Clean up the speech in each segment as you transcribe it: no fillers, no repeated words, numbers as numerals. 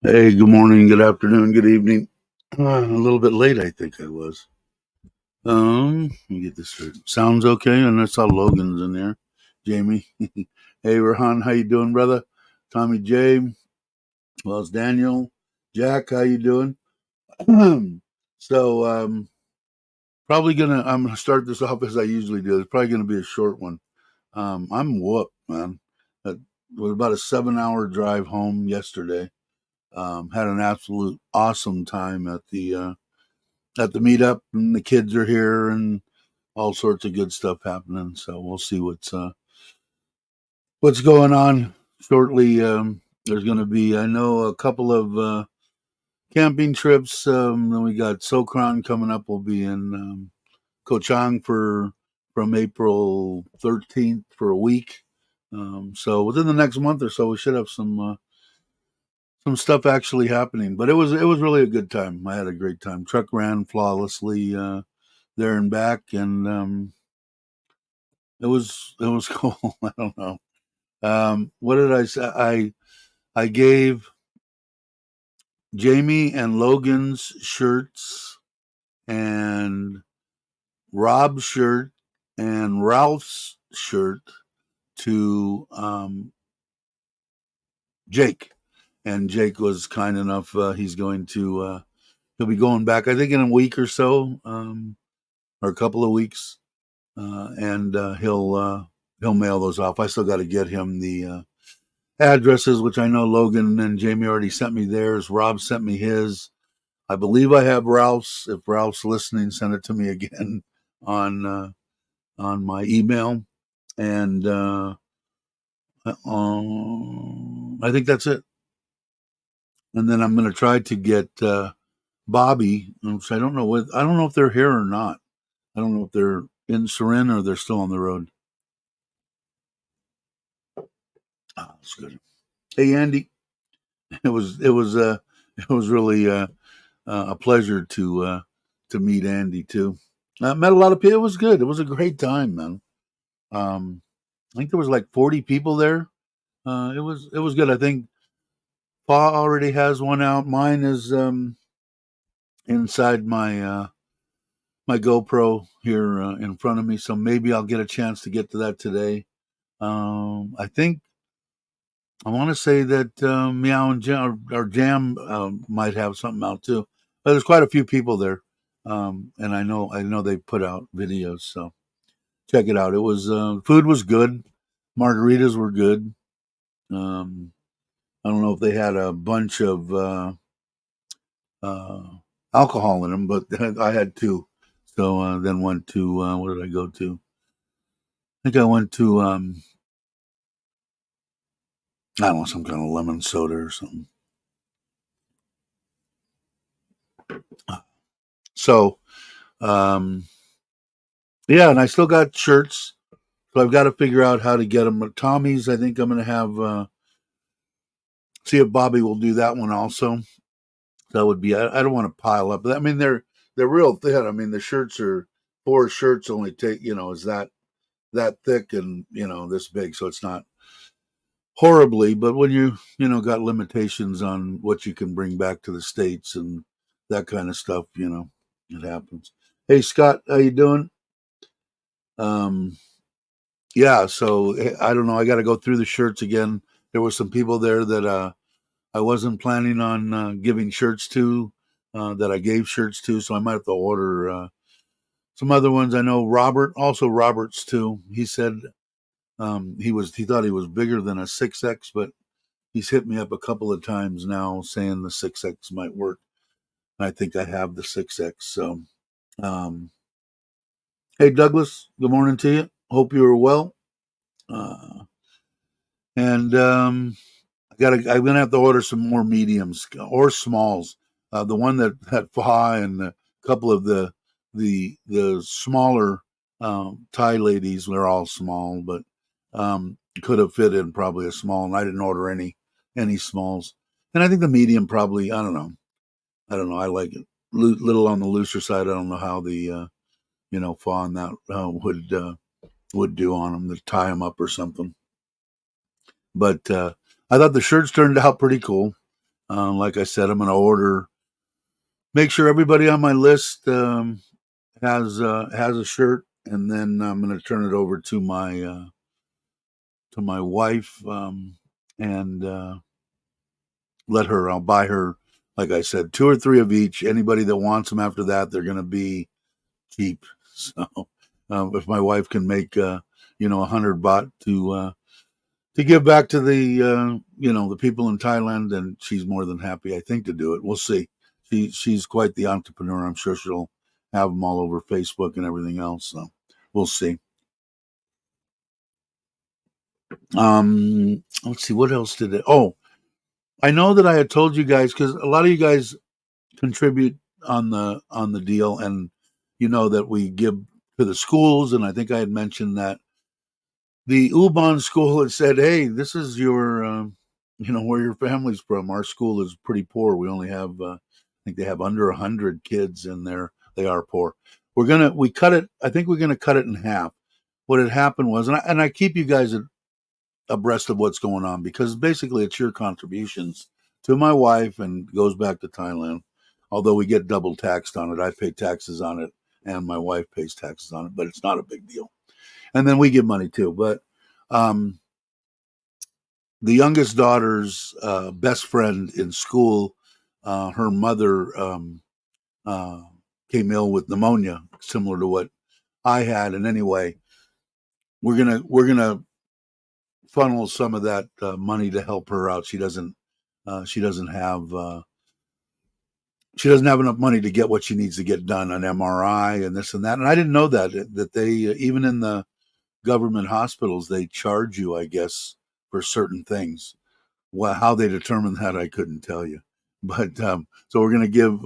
Hey, good morning, good afternoon, good evening. A little bit late, I think I was. Let me get this straight. Sounds okay, and I saw Logan's in there. Jamie. Hey, Rahan, how you doing, brother? Tommy J. Well, it's Daniel. Jack, how you doing? so, I'm gonna start this off as I usually do. It's probably gonna be a short one. I'm whooped, man. It was about a 7-hour drive home yesterday. Had an absolute awesome time at the meetup, and the kids are here, and all sorts of good stuff happening. So we'll see what's going on shortly. There's going to be, I know, a couple of camping trips. Then we got Sokran coming up. We'll be in Ko Chang from April 13th for a week. So within the next month or so, we should have some stuff actually happening. But it was really a good time. I had a great time. Truck ran flawlessly there and back, and it was cool. I don't know. What did I say? I gave Jamie and Logan's shirts and Rob's shirt and Ralph's shirt to Jake, and Jake was kind enough. He'll be going back, I think, in a week or so, or a couple of weeks, and he'll mail those off. I still got to get him the addresses, which I know Logan and Jamie already sent me theirs. Rob sent me his. I believe I have Ralph's. If Ralph's listening, send it to me again on uh, on my email. And I think that's it. And then I'm going to try to get Bobby. Which I don't know if they're here or not. I don't know if they're in Surin or they're still on the road. Oh, that's good. Hey, Andy. It was it was it was really a pleasure to meet Andy too. I met a lot of people. It was good. It was a great time, man. Um, I think there was like 40 people there. It was good. I think Pa already has one out. Mine is inside my GoPro here in front of me, so maybe I'll get a chance to get to that today. I think I want to say that Meow and Jam or Jam might have something out too. But there's quite a few people there, and I know they put out videos, so check it out. It was food was good, margaritas were good. Um, I don't know if they had a bunch of uh, alcohol in them, but I had two. So then went to what did I go to? I think I went to I don't know, some kind of lemon soda or something. So um, yeah, and I still got shirts. So I've got to figure out how to get them. Tommy's, I think I'm going to have see if Bobby will do that one also. That would be. I don't want to pile up. I mean, they're real thin. I mean, the shirts are four shirts only take is that thick and this big, so it's not horribly. But when you got limitations on what you can bring back to the states and that kind of stuff, it happens. Hey Scott, how you doing? Um, yeah, so I don't know. I got to go through the shirts again. There were some people there that I wasn't planning on giving shirts to, that I gave shirts to, so I might have to order some other ones. I know Robert's too. He said he thought he was bigger than a 6X, but he's hit me up a couple of times now saying the 6X might work. I think I have the 6X. So, um, hey Douglas, good morning to you. Hope you are well. Uh, and I'm gonna have to order some more mediums or smalls. The one that Fa and a couple of the smaller Thai ladies were all small, but could have fit in probably a small, and I didn't order any smalls. And I think the medium probably I don't know. I don't know. I like it little on the looser side. I don't know how the Fa and that would do on them to tie them up or something. But I thought the shirts turned out pretty cool. Like I said, I'm going to make sure everybody on my list has a shirt, and then I'm going to turn it over to my wife, and let her. I'll buy her, like I said, two or three of each. Anybody that wants them after that, they're going to be cheap. So if my wife can make 100 baht to give back to the the people in Thailand, then she's more than happy, I think, to do it. We'll see. She's quite the entrepreneur. I'm sure she'll have them all over Facebook and everything else. So we'll see. Let's see, what else did it? Oh, I know that I had told you guys, because a lot of you guys contribute on the deal, and you know that we give to the schools, and I think I had mentioned that the Ubon school had said, "Hey, this is your, where your family's from. Our school is pretty poor. We only have, I think they have under 100 kids in there. They are poor. We cut it. I think we're gonna cut it in half. What had happened was, and I keep you guys abreast of what's going on, because basically it's your contributions to my wife and goes back to Thailand. Although we get double taxed on it, I pay taxes on it, and my wife pays taxes on it, but it's not a big deal. And then we give money too. But um, the youngest daughter's best friend in school, her mother uh, came ill with pneumonia, similar to what I had. And anyway, we're gonna funnel some of that money to help her out. She doesn't have enough money to get what she needs to get done, an MRI and this and that. And I didn't know that they even in the government hospitals, they charge you, I guess, for certain things. Well, how they determine that, I couldn't tell you. But so we're going to give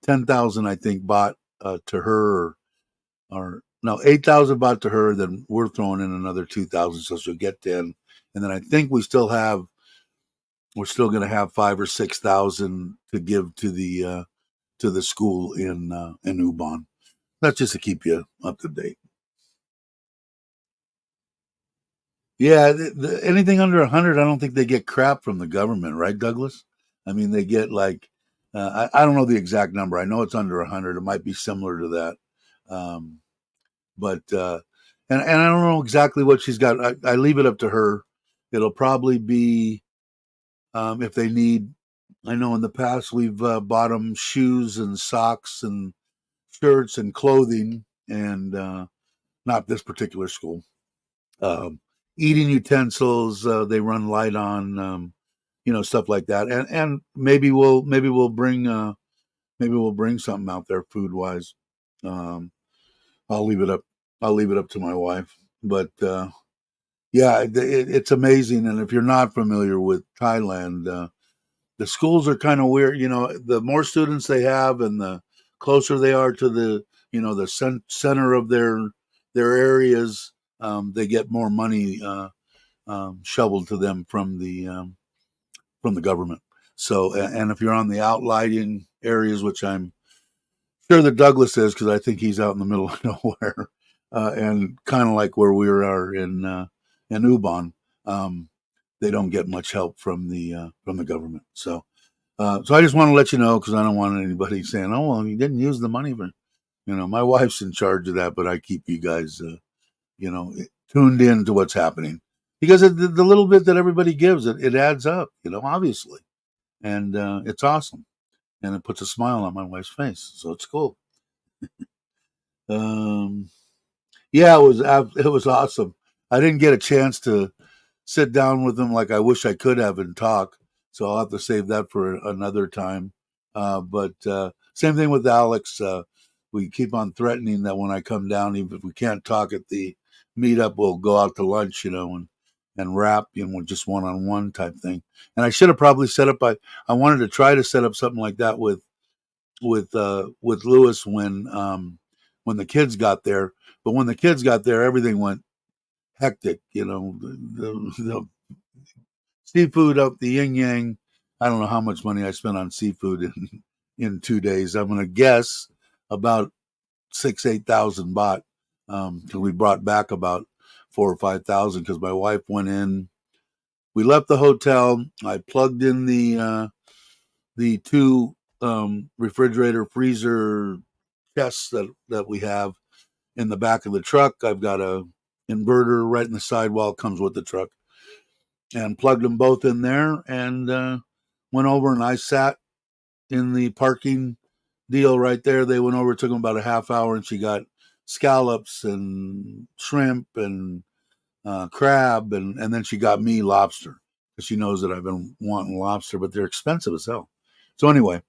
10,000, I think, baht to her, or no, 8,000 baht to her. Then we're throwing in another 2,000, so she'll get 10. And then I think we're still going to have 5 or 6,000 to give to the school in Ubon. That's just to keep you up to date. Yeah, anything under 100, I don't think they get crap from the government, right, Douglas? I mean, they get like, I don't know the exact number. I know it's under 100. It might be similar to that. Um, but, and I don't know exactly what she's got. I leave it up to her. It'll probably be, if they need, I know in the past we've bought them shoes and socks and shirts and clothing, and not this particular school. Um, Eating utensils, they run light on, stuff like that, and maybe we'll bring something out there food wise. Um, I'll leave it up. I'll leave it up to my wife. But yeah, it's amazing. And if you're not familiar with Thailand, the schools are kind of weird. The more students they have, and the closer they are to the center of their areas, they get more money shoveled to them from the government. So, and if you're on the outlying areas, which I'm sure that Douglas is, because I think he's out in the middle of nowhere, and kind of like where we are in Ubon, they don't get much help from the government. So, so I just want to let you know, because I don't want anybody saying, "Oh, well, you didn't use the money for." My wife's in charge of that, but I keep you guys, you know, tuned in to what's happening, because the little bit that everybody gives, it adds up, obviously, and it's awesome, and it puts a smile on my wife's face, so it's cool. Um, yeah, it was awesome. I didn't get a chance to sit down with them like I wish I could have and talk, so I'll have to save that for another time. But same thing with Alex. We keep on threatening that when I come down, even if we can't talk at the meetup, we'll go out to lunch, and rap, just one on one type thing. And I should have probably set up. I wanted to try to set up something like that with Lewis when the kids got there. But when the kids got there, everything went hectic. The seafood up the yin yang. I don't know how much money I spent on seafood in 2 days. I'm going to guess about 8,000 baht. Because we brought back about 4 or 5,000, because my wife went in we left the hotel. I plugged in the two refrigerator freezer chests that we have in the back of the truck. I've got a inverter right in the sidewall, comes with the truck, and plugged them both in there and went over, and I sat in the parking deal right there. They went over, it took them about a half hour, and she got scallops and shrimp and crab, and then she got me lobster because she knows that I've been wanting lobster, but they're expensive as hell. So anyway,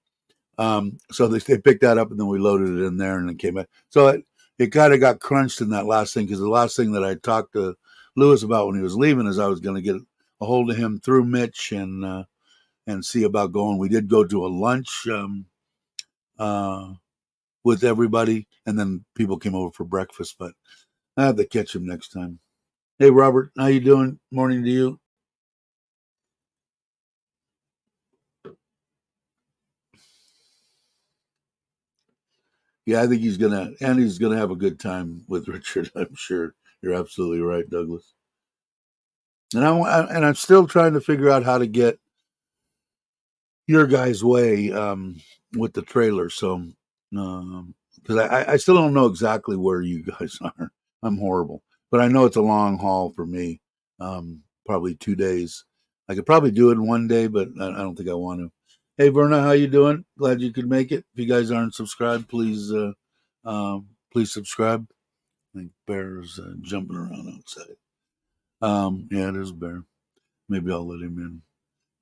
so they picked that up, and then we loaded it in there, and it came back. So it kind of got crunched in that last thing, because the last thing that I talked to Lewis about when he was leaving is I was going to get a hold of him through Mitch and see about going. We did go to a lunch with everybody, and then people came over for breakfast, but I have to catch him next time. Hey, Robert, how you doing? Morning to you. Yeah, I think he's gonna have a good time with Richard. I'm sure. You're absolutely right, Douglas. And I'm still trying to figure out how to get your guys' way with the trailer. So, because I still don't know exactly where you guys are. I'm horrible, but I know it's a long haul for me. Probably 2 days. I could probably do it in one day, but I don't think I want to. Hey, Verna, how you doing? Glad you could make it. If you guys aren't subscribed, please subscribe. I think Bear's jumping around outside. Yeah, there's Bear. Maybe I'll let him in.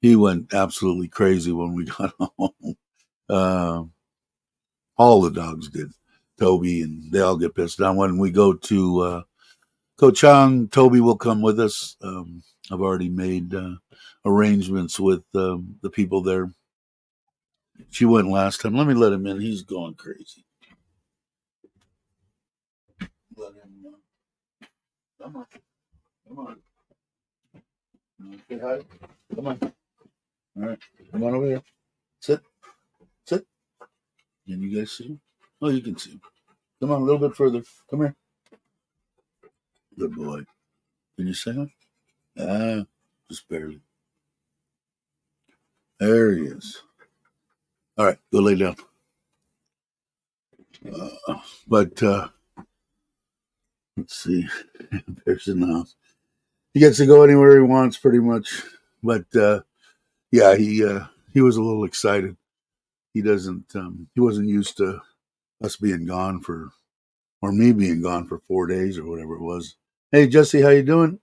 He went absolutely crazy when we got home. Uh, all the dogs did. Toby, and they all get pissed. Now, when we go to Kochang, Toby will come with us. I've already made arrangements with the people there. She went last time. Let me let him in. He's going crazy. Let him. Come on. Come on. Say hi. Come on. All right. Come on over here. Sit. Sit. Can you guys see him? Oh, you can see him. Come on, a little bit further. Come here. Good boy. Can you say hi? Ah, just barely. There he is. All right, go lay down. But let's see. Bear's in the house. He gets to go anywhere he wants, pretty much. But yeah, he was a little excited. He doesn't. He wasn't used to us being gone for, or me being gone for 4 days or whatever it was. Hey, Jesse, how you doing?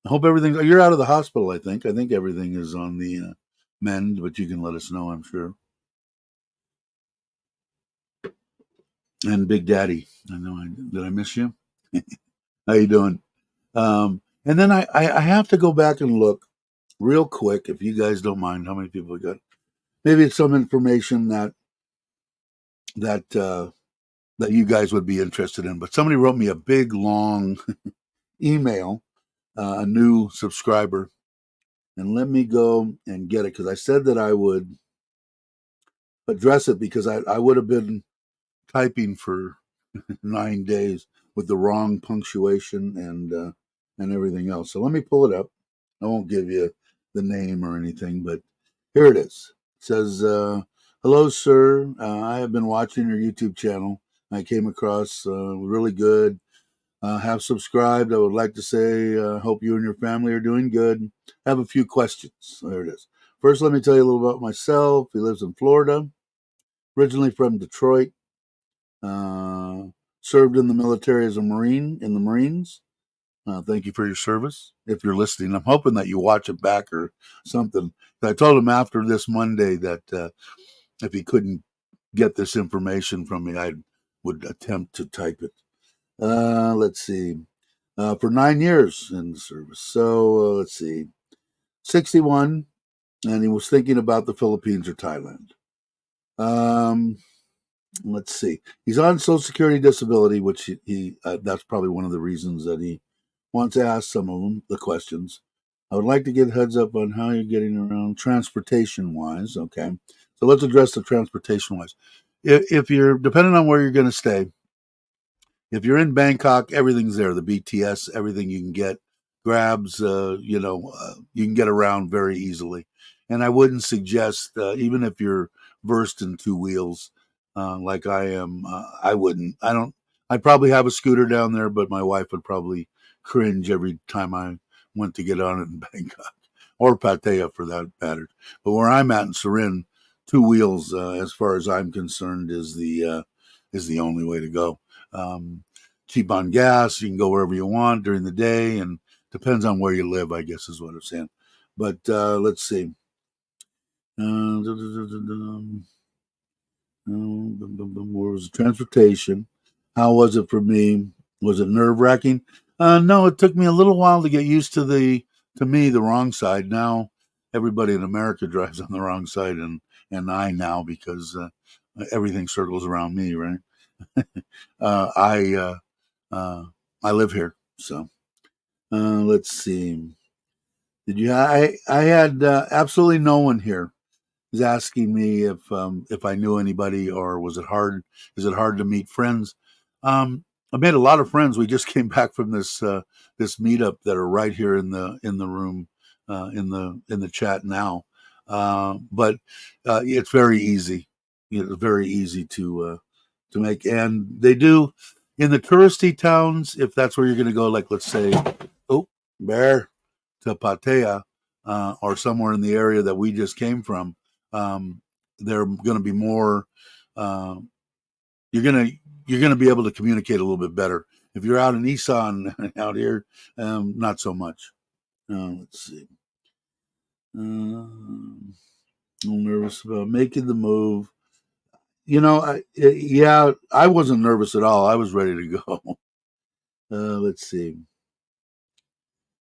I hope everything's. You're out of the hospital. I think. I think everything is on the mend, but you can let us know, I'm sure. And Big Daddy, I know. Did I miss you? How you doing? And then I have to go back and look real quick, if you guys don't mind, how many people we got. Maybe it's some information that that you guys would be interested in. But somebody wrote me a big long email, a new subscriber, and let me go and get it, because I said that I would address it, because I would have been typing for 9 days with the wrong punctuation and everything else. So let me pull it up. I won't give you the name or anything, but here it is. It says, "Hello, sir. I have been watching your YouTube channel. I came across really good. Have subscribed. I would like to say, hope you and your family are doing good. Have a few questions." So there it is. First, let me tell you a little about myself. He lives in Florida, originally from Detroit. Uh, Served in the military as a Marine in the Marines. Thank you for your service. If you're listening, I'm hoping that you watch it back or something. I told him after this Monday that if he couldn't get this information from me, I would attempt to type it. Let's see. For 9 years in the service. So let's see. 61, and he was thinking about the Philippines or Thailand. Let's see. He's on Social Security disability, which he that's probably one of the reasons that he wants to ask some of them the questions. I would like to get heads up on how you're getting around transportation wise. Okay, so let's address the transportation wise. If you're depending on where you're going to stay, if you're in Bangkok, everything's there. The BTS, everything you can get grabs, you can get around very easily. And I wouldn't suggest, even if you're versed in two wheels, like I am, I wouldn't. I'd probably have a scooter down there, but my wife would probably cringe every time I went to get on it in Bangkok or Pattaya for that matter. But where I'm at in Surin, two wheels, as far as I'm concerned, is the only way to go. Cheap on gas, you can go wherever you want during the day, and depends on where you live, I guess is what I'm saying. But let's see. Where was the transportation? How was it for me? Was it nerve wracking? No, it took me a little while to get used to the wrong side. Now everybody in America drives on the wrong side, and I now because everything circles around me, right? uh, I uh, uh, I live here, so let's see. Did you? I had absolutely no one here was asking me if I knew anybody or was it hard? Is it hard to meet friends? I made a lot of friends. We just came back from this meetup that are right here in the room in the chat now. But it's very easy. It's very easy to make, and they do in the touristy towns. If that's where you're going to go, like let's say, oh, bear to Pattaya or somewhere in the area that we just came from, they're going to be more. Uh, you're gonna be able to communicate a little bit better. If you're out in Isan out here, not so much. Let's see. I'm nervous about making the move. Yeah, I wasn't nervous at all. I was ready to go. Let's see.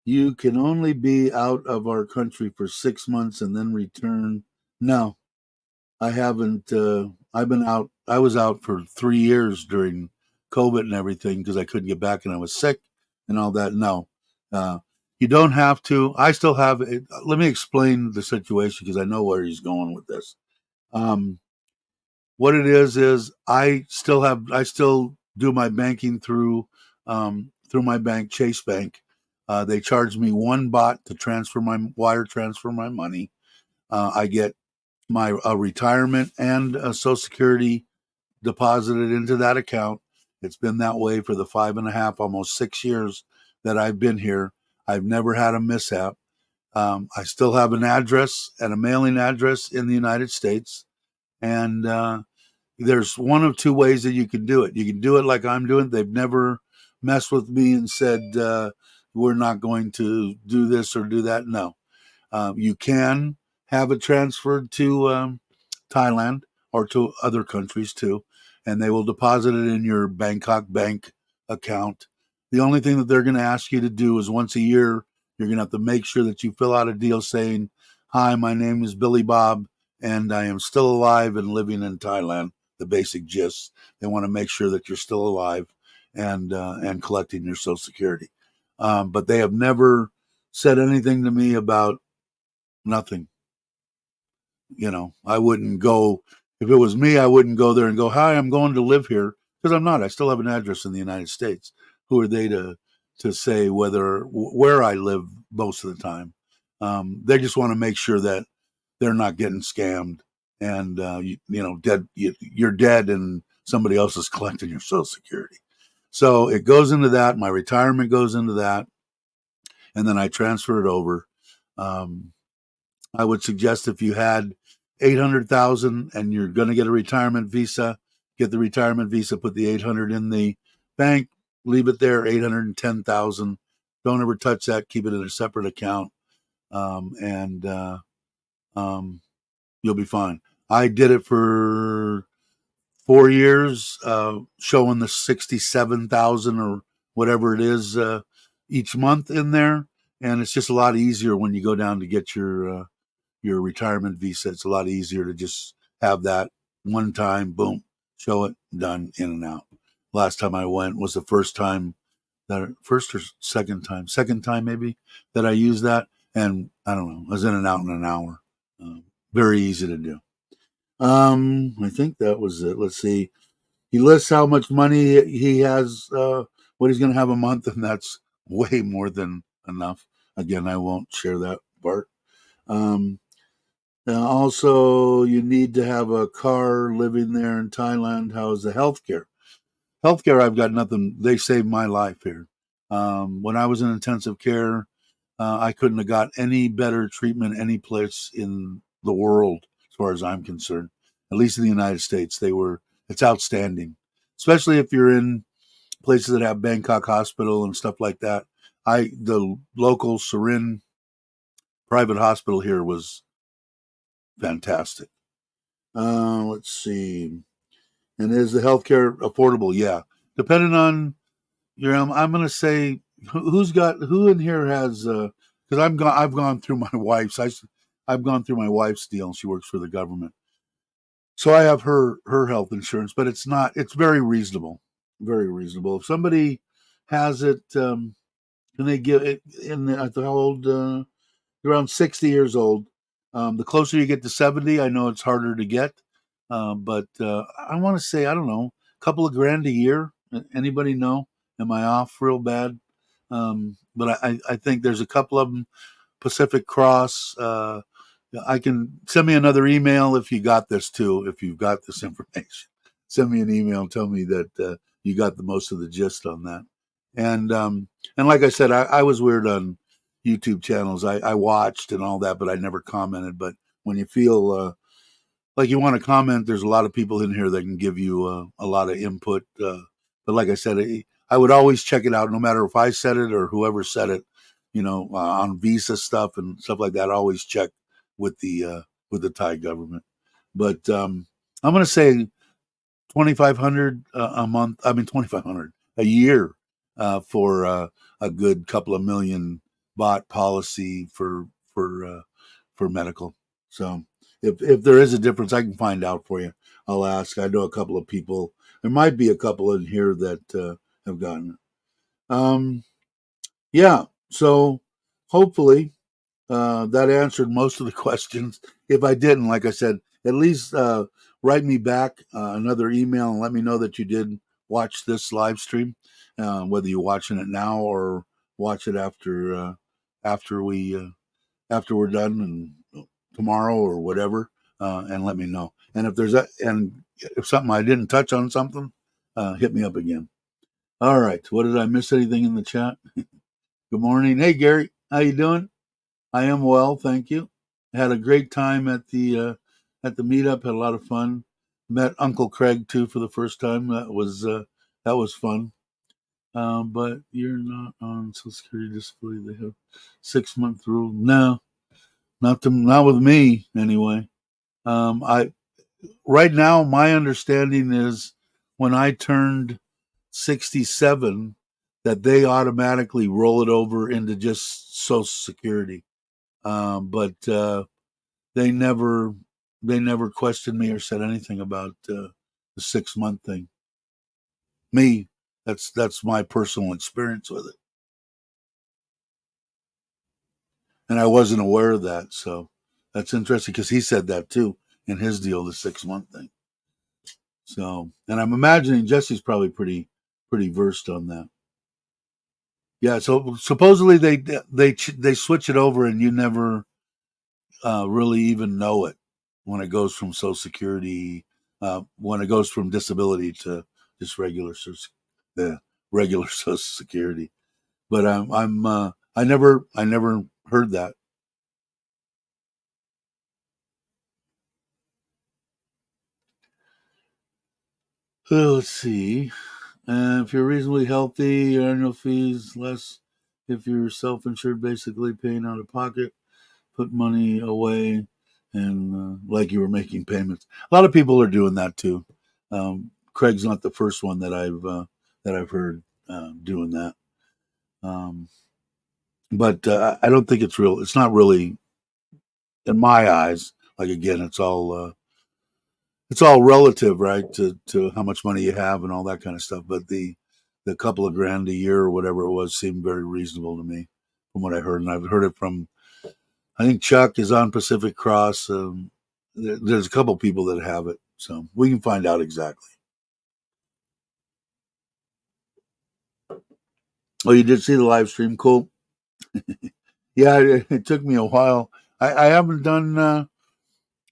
You can only be out of our country for 6 months and then return. No, I haven't. I've been out. I was out for 3 years during COVID and everything because I couldn't get back and I was sick and all that. No, uh, you don't have to. I still have. Let me explain the situation because I know where he's going with this. Um, what it is I still do my banking through my bank, Chase Bank. They charge me 1 baht to transfer my money. I get my retirement and Social Security deposited into that account. It's been that way for the 5.5, almost 6 years that I've been here. I've never had a mishap. I still have an address and a mailing address in the United States. And there's one of two ways that you can do it. You can do it like I'm doing. They've never messed with me and said, we're not going to do this or do that. No. You can have it transferred to Thailand or to other countries too, and they will deposit it in your Bangkok bank account. The only thing that they're going to ask you to do is once a year, you're going to have to make sure that you fill out a deal saying, "Hi, my name is Billy Bob, and I am still alive and living in Thailand." The basic gist. They want to make sure that you're still alive and collecting your Social Security. But they have never said anything to me about nothing. I wouldn't go if it was me. I wouldn't go there and go, "Hi, I'm going to live here," because I'm not. I still have an address in the United States. Who are they to say where I live most of the time? They just want to make sure that they're not getting scammed and dead. You're dead and somebody else is collecting your Social Security. So it goes into that. My retirement goes into that, and then I transfer it over. Um, I would suggest if you had 800,000 and you're going to get a retirement visa, get the retirement visa, put the 800 in the bank, leave it there, 810,000. Don't ever touch that. Keep it in a separate account, and um, you'll be fine. I did it for 4 years, showing the 67,000 or whatever it is each month in there, and it's just a lot easier when you go down to get your retirement visa. It's a lot easier to just have that one time, boom, show it, done, in and out. Last time I went was the second time maybe that I used that. And I don't know, I was in and out in an hour. Very easy to do. I think that was it. Let's see. He lists how much money he has, what he's going to have a month, and that's way more than enough. Again, I won't share that part. Um, Also, you need to have a car living there in Thailand. How is the healthcare? Healthcare, I've got nothing. They saved my life here. When I was in intensive care, I couldn't have got any better treatment any place in the world, as far as I'm concerned. At least in the United States, it's outstanding, especially if you're in places that have Bangkok Hospital and stuff like that. The local Surin private hospital here was fantastic. Let's see. And is the healthcare affordable? Yeah, depending on your. I'm going to say who in here has because I've gone through my wife's. I've gone through my wife's deal. She works for the government, so I have her health insurance, but it's not. It's very reasonable, very reasonable. If somebody has it, can they give it in at the old around 60 years old? The closer you get to 70, I know it's harder to get, but I want to say I don't know, a couple of grand a year. Anybody know? Am I off real bad? But I think there's a couple of them. Pacific Cross. I can send me another email if you got this too. If you've got this information, send me an email and tell me that you got the most of the gist on that. And like I said, I was weird on YouTube channels. I watched and all that, but I never commented. But when you feel like you want to comment, there's a lot of people in here that can give you a lot of input. But like I said, I would always check it out, no matter if I said it or whoever said it. On visa stuff and stuff like that. I always check with the Thai government. But I'm going to say 2,500 a month. I mean 2,500 a year for a good couple of million baht policy for medical. So if there is a difference, I can find out for you. I'll ask. I know a couple of people. There might be a couple in here that have gotten it. Yeah. So hopefully that answered most of the questions. If I didn't, like I said, at least write me back another email and let me know that you did watch this live stream, whether you're watching it now or watch it after we after we're done and tomorrow or whatever, and let me know. And if something I didn't touch on something, hit me up again. All right. What did I miss? Anything in the chat? Good morning. Hey Gary, how you doing? I am well, thank you. Had a great time at the meetup. Had a lot of fun. Met Uncle Craig too for the first time. That was fun. But you're not on Social Security disability. They have 6 month rule. No, not with me anyway. I Right now my understanding is when I turned 67 that they automatically roll it over into just Social Security. But they never questioned me or said anything about the 6 month thing. Me, that's my personal experience with it, and I wasn't aware of that. So that's interesting because he said that too in his deal, the 6 month thing. So, and I'm imagining Jesse's probably pretty versed on that. Yeah. So supposedly they switch it over, and you never really even know it when it goes from Social Security, when it goes from disability to just the regular Social Security. But I never heard that. Let's see. If you're reasonably healthy, your annual fees less. If you're self-insured, basically paying out of pocket, put money away, and like you were making payments. A lot of people are doing that too. Craig's not the first one that I've heard doing that. Um, but I don't think it's real. It's not really, in my eyes. Like again, it's all relative, right? To how much money you have and all that kind of stuff. But the couple of grand a year or whatever it was seemed very reasonable to me, from what I heard, and I've heard it from. I think Chuck is on Pacific Cross. There's a couple people that have it, so we can find out exactly. Oh, you did see the live stream? Cool. Yeah, it took me a while. I haven't done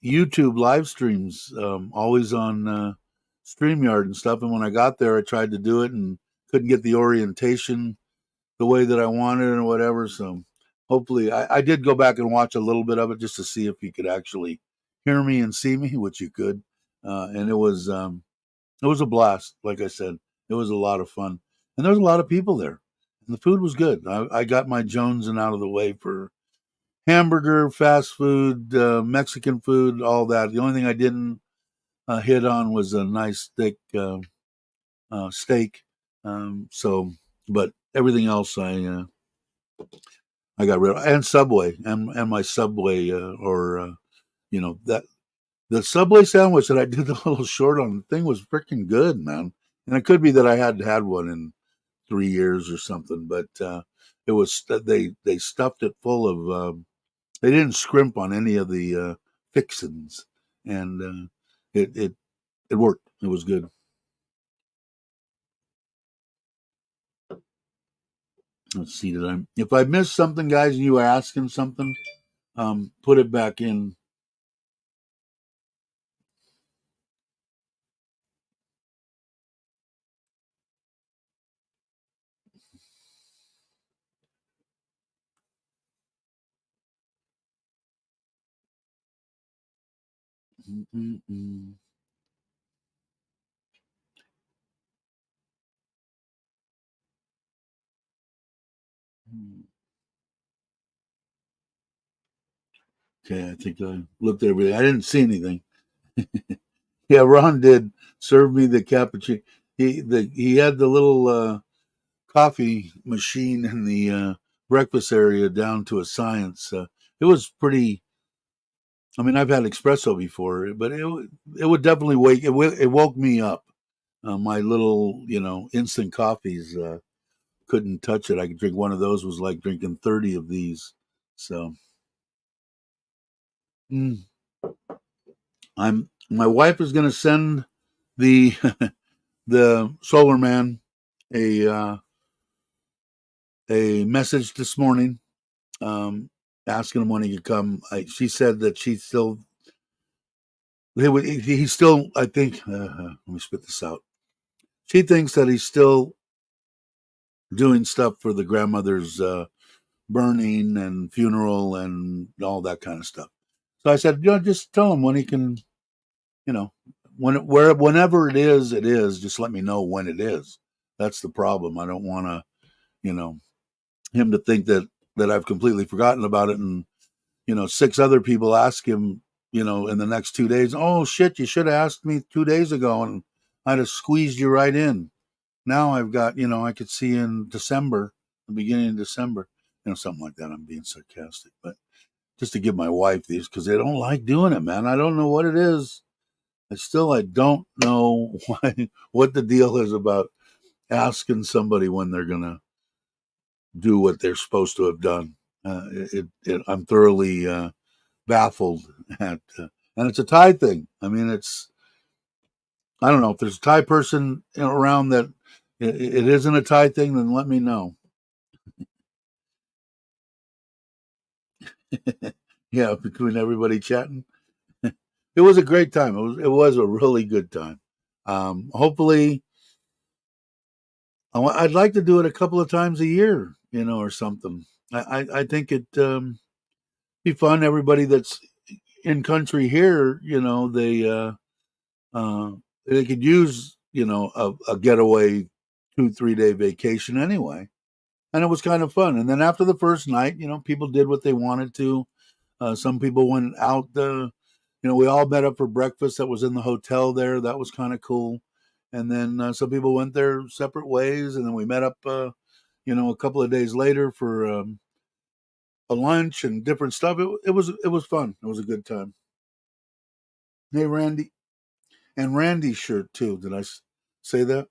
YouTube live streams, always on StreamYard and stuff. And when I got there, I tried to do it and couldn't get the orientation the way that I wanted or whatever. So hopefully, I did go back and watch a little bit of it just to see if you could actually hear me and see me, which you could. And it was a blast. Like I said, it was a lot of fun, and there was a lot of people there, and the food was good. I got my Jonesing out of the way for hamburger, fast food, Mexican food, all that. The only thing I didn't hit on was a nice thick steak. So, but everything else I got rid of, and Subway and my Subway or that the Subway sandwich that I did the little short on the thing was freaking good, man. And it could be that I hadn't had one in 3 years or something, but it was they stuffed it full of. They didn't scrimp on any of the fixins, and it worked. It was good. Let's see that I'm. If I missed something, guys, and you were asking something, put it back in. Mm-mm-mm. Okay, I think I looked at everything. I didn't see anything. Yeah, Ron did serve me the cappuccino. He had the little coffee machine in the breakfast area down to a science. It was pretty. I mean, I've had espresso before, but it would definitely it woke me up. My little instant coffees couldn't touch it. I could drink one of those was like drinking 30 of these. So mm, I'm my wife is going to send the the solar man a a message this morning, um, asking him when he could come. She said that she still he still I think let me spit this out. She thinks that he's still doing stuff for the grandmother's burning and funeral and all that kind of stuff. So I said, just tell him when he can, you know, whenever it is, it is. Just let me know when it is. That's the problem. I don't want to, you know, him to think that I've completely forgotten about it, and six other people ask him, in the next 2 days. Oh shit, you should have asked me 2 days ago, and I'd have squeezed you right in. Now I've got, I could see in December, the beginning of December, something like that. I'm being sarcastic, but just to give my wife these because they don't like doing it, man. I don't know what it is. I don't know what the deal is about asking somebody when they're gonna do what they're supposed to have done. I'm thoroughly baffled at, and it's a Thai thing. I mean, I don't know if there's a Thai person around that it isn't a Thai thing. Then let me know. Yeah, between everybody chatting, it was a great time. It was a really good time. Hopefully, I'd like to do it a couple of times a year, or something. I think it be fun. Everybody that's in country here, uh, they could use a getaway 2 3 day vacation anyway, and it was kind of fun. And then after the first night, people did what they wanted to. Some people went out. We all met up for breakfast. That was in the hotel there. That was kind of cool. And then some people went their separate ways, and then we met up. A couple of days later for a lunch and different stuff. It was fun. It was a good time. Hey, Randy, and Randy's shirt too. Did I say that?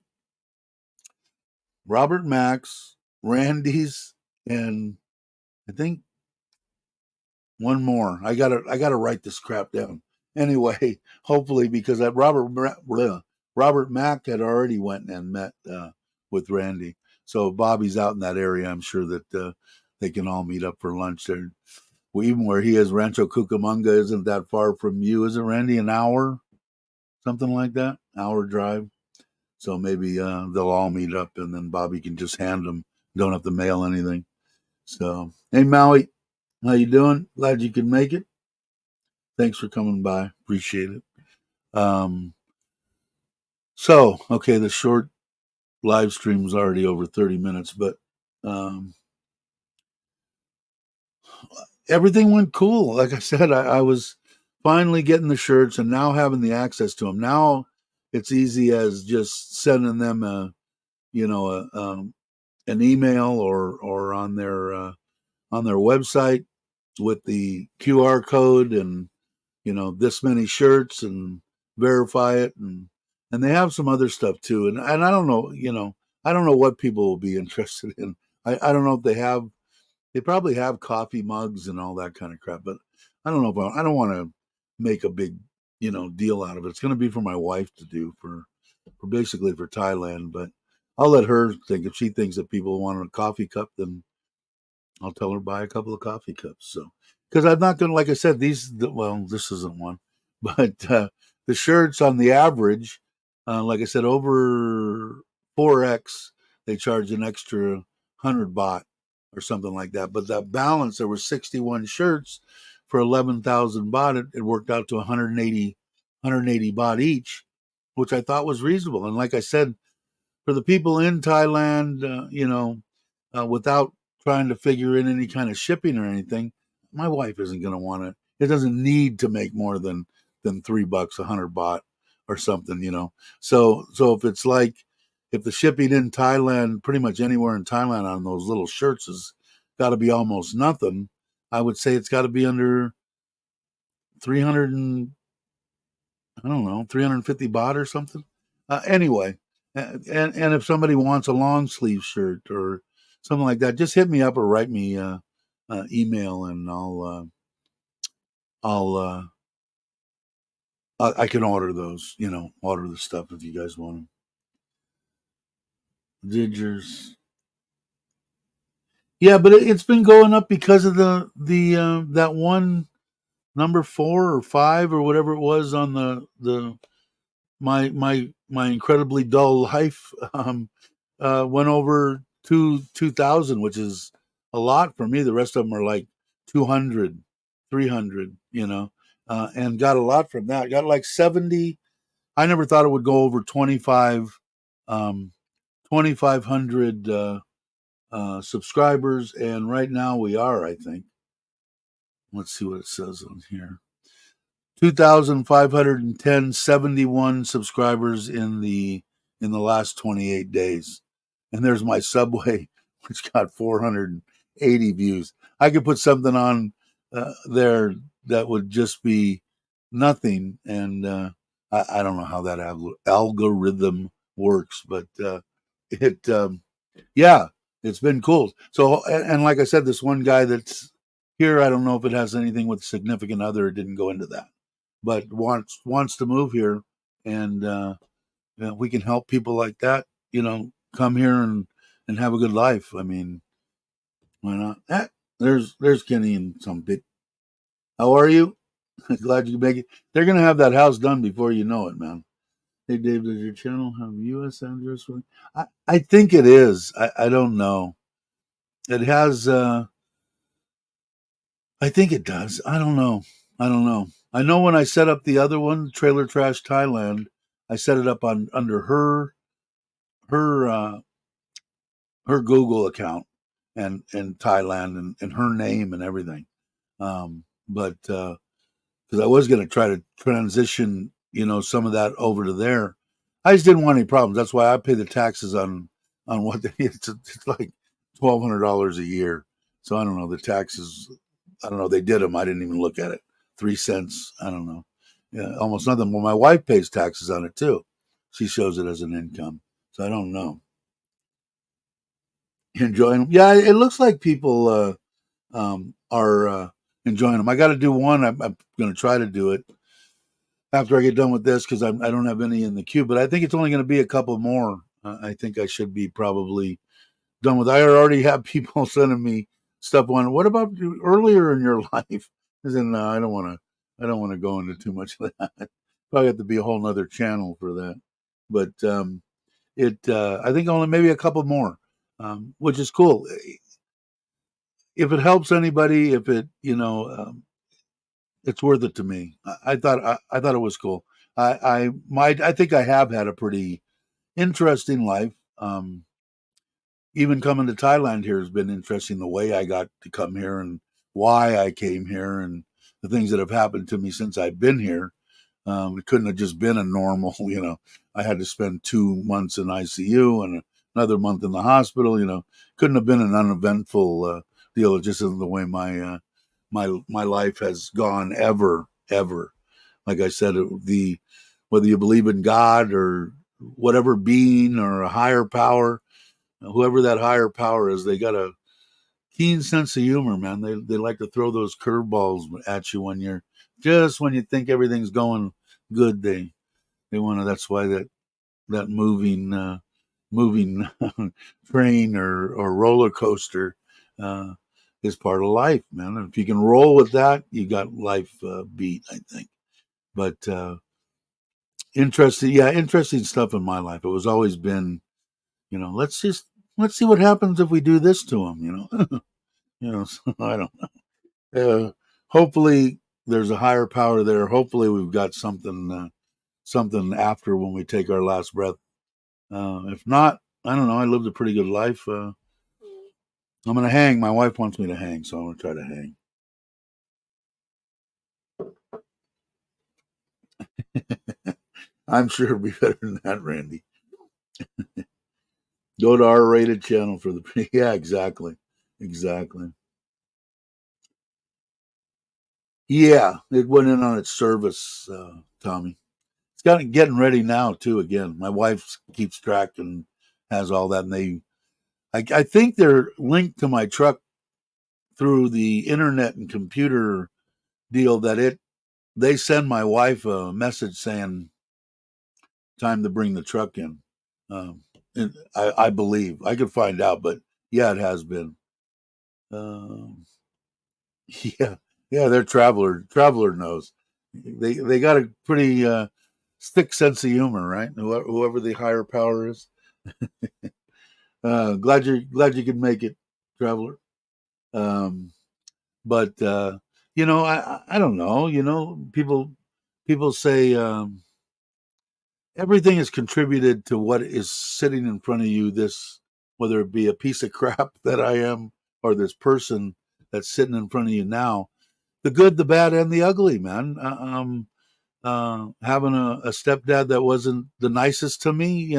Robert Max, Randy's, and I think one more. I gotta write this crap down. Anyway, hopefully because that Robert Mack had already went and met with Randy. So if Bobby's out in that area, I'm sure that they can all meet up for lunch there. Well, even where he is, Rancho Cucamonga isn't that far from you, is it, Randy? An hour, something like that, hour drive. So maybe they'll all meet up, and then Bobby can just hand them. Don't have to mail anything. So, hey Maui, how you doing? Glad you could make it. Thanks for coming by. Appreciate it. Um, so, okay, the short live stream is already over 30 minutes, but um, everything went cool. Like I said, I was finally getting the shirts and now having the access to them. Now it's easy as just sending them an email or on their website with the QR code and this many shirts and verify it and they have some other stuff too. And I don't know, I don't know what people will be interested in. I don't know if they probably have coffee mugs and all that kind of crap, but I don't know if I don't want to make a big, deal out of it. It's going to be for my wife to do for basically for Thailand, but I'll let her think. If she thinks that people want a coffee cup, then I'll tell her buy a couple of coffee cups. So, because I'm not going to, like I said, this isn't one, but the shirts on the average, like I said, over 4X, they charge an extra 100 baht or something like that. But that balance, there were 61 shirts for 11,000 baht. It worked out to 180 baht each, which I thought was reasonable. And like I said, for the people in Thailand, without trying to figure in any kind of shipping or anything, my wife isn't going to want it. It doesn't need to make more than $3, 100 baht or something. So if it's like if the shipping in Thailand, pretty much anywhere in Thailand on those little shirts has got to be almost nothing, I would say it's got to be under 300 and I don't know 350 baht or something. Anyway, and if somebody wants a long sleeve shirt or something like that, just hit me up or write me email, and I'll I can order those. Order the stuff if you guys want them. Did yours? Yeah, but it's been going up because of the that one number 4 or 5 or whatever it was on the my incredibly dull life went over 2,000, which is a lot for me. The rest of them are like 200, 300, and got a lot from that. Got like 70. I never thought it would go over 2,500 subscribers, and right now we are, I think. Let's see what it says on here. 2,510, 71 subscribers in the last 28 days. And there's my Subway, which got 480 views. I could put something on there that would just be nothing. And I don't know how that algorithm works, but it, yeah, it's been cool. So, and like I said, this one guy that's here, I don't know if it has anything with significant other. It didn't go into that, but wants to move here, and we can help people like that. Come here and have a good life. I mean, why not? There's Kenny and some bit. How are you? Glad you could make it. They're gonna have that house done before you know it, man. Hey Dave, does your channel have U.S. address? I think it is. I don't know. It has. I think it does. I don't know. I know when I set up the other one, Trailer Trash Thailand, I set it up under her her Google account and Thailand and her name and everything. But because I was going to try to transition, some of that over to there, I just didn't want any problems. That's why I pay the taxes on what it's like $1,200 a year. So I don't know the taxes. I don't know. They did them. I didn't even look at it. 3 cents. I don't know. Yeah, almost nothing. Well, my wife pays taxes on it too. She shows it as an income. So I don't know. Enjoying them? Yeah, it looks like people are enjoying them. I got to do one. I'm going to try to do it after I get done with this because I don't have any in the queue. But I think it's only going to be a couple more. I think I should be probably done with. I already have people sending me stuff on. What about earlier in your life? I said, no, I don't want to. I don't want to go into too much of that. Probably have to be a whole nother channel for that. But I think only maybe a couple more, which is cool. If it helps anybody, if it, it's worth it to me. I thought it was cool. I think I have had a pretty interesting life. Even coming to Thailand here has been interesting. The way I got to come here and why I came here and the things that have happened to me since I've been here. It couldn't have just been a normal, I had to spend 2 months in ICU and another month in the hospital, couldn't have been an uneventful deal. It just isn't the way my life has gone ever. Like I said, whether you believe in God or whatever being or a higher power, whoever that higher power is, they got a keen sense of humor, man. They like to throw those curveballs at you when you think everything's going good. They want to. That's why that moving train or roller coaster is part of life, man. And if you can roll with that, you got life beat, I think. But interesting stuff in my life. It was always been, let's see what happens if we do this to them, So I don't know. Hopefully there's a higher power there. Hopefully we've got something after when we take our last breath. If not, I don't know. I lived a pretty good life. I'm going to hang. My wife wants me to hang, so I'm going to try to hang. I'm sure it'll be better than that, Randy. Go to our rated channel for the. Yeah, exactly. Yeah, it went in on its service, Tommy. It's getting ready now too. Again, my wife keeps track and has all that, and I think they're linked to my truck through the internet and computer deal. They send my wife a message saying time to bring the truck in. Um, I believe I could find out, but yeah, it has been. Um, yeah, yeah, they're traveler knows. They got a pretty thick sense of humor, right? Whoever the higher power is. Glad you could make it, traveler. Um, but I don't know. People say everything is contributed to what is sitting in front of you. This, whether it be a piece of crap that I am or this person that's sitting in front of you now, the good, the bad, and the ugly, man. Having a stepdad that wasn't the nicest to me,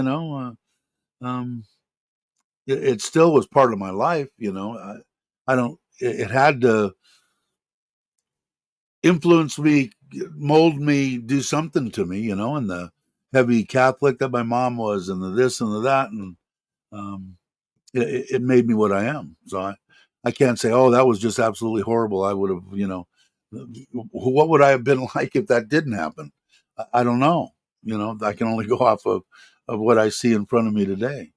it still was part of my life. I don't. It had to influence me, mold me, do something to me, and the heavy Catholic that my mom was, and the this and the that, and um, it made me what I am. So I can't say, oh, that was just absolutely horrible. I would have, what would I have been like if that didn't happen? I don't know. I can only go off of what I see in front of me today.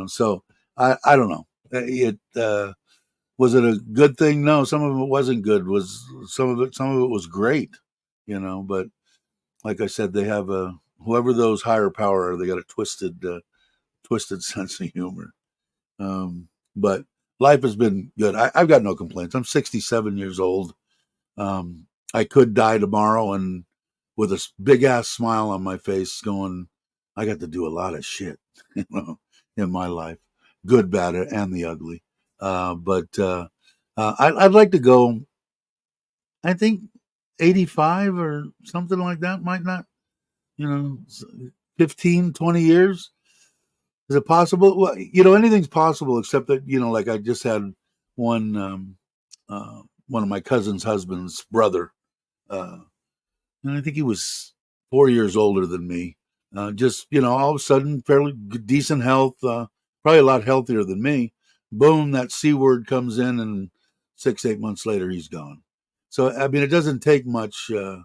So I don't know. It was it a good thing? No, some of it wasn't good. Was some of it was great, But like I said, they have a whoever those higher power are. They got a twisted sense of humor. But life has been good. I've got no complaints. I'm 67 years old. I could die tomorrow and with a big ass smile on my face, going, I got to do a lot of shit, in my life, good, bad, and the ugly. But I'd like to go. I think 85 or something like that. Might not, you know, 15, 20 years. Is it possible? Well, anything's possible except that, like I just had one, one of my cousin's husband's brother, uh, and I think he was 4 years older than me. Just, all of a sudden, fairly decent health, probably a lot healthier than me. Boom, that C word comes in, and 6, 8 months later, he's gone. So, I mean, it doesn't take much to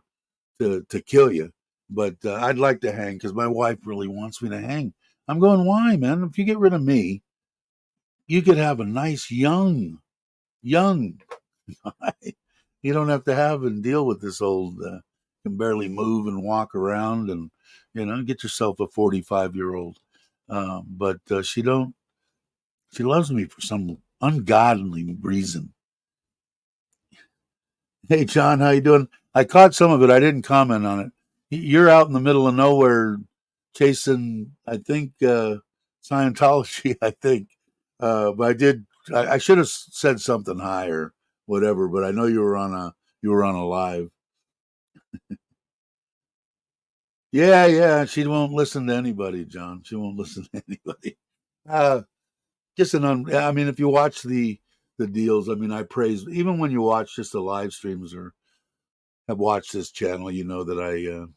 kill you, but I'd like to hang because my wife really wants me to hang. I'm going, why, man? If you get rid of me, you could have a nice young young. You don't have to have and deal with this old, can barely move and walk around, and get yourself a 45-year-old. But she don't. She loves me for some ungodly reason. Hey, John, how you doing? I caught some of it. I didn't comment on it. You're out in the middle of nowhere chasing, I think, Scientology, I think. But I did. I should have said something higher, whatever. But I know you were on a live. Yeah, yeah. She won't listen to anybody, John. She won't listen to anybody. Uh, just I mean, if you watch the deals, I mean, I praise even when you watch just the live streams or have watched this channel, you know that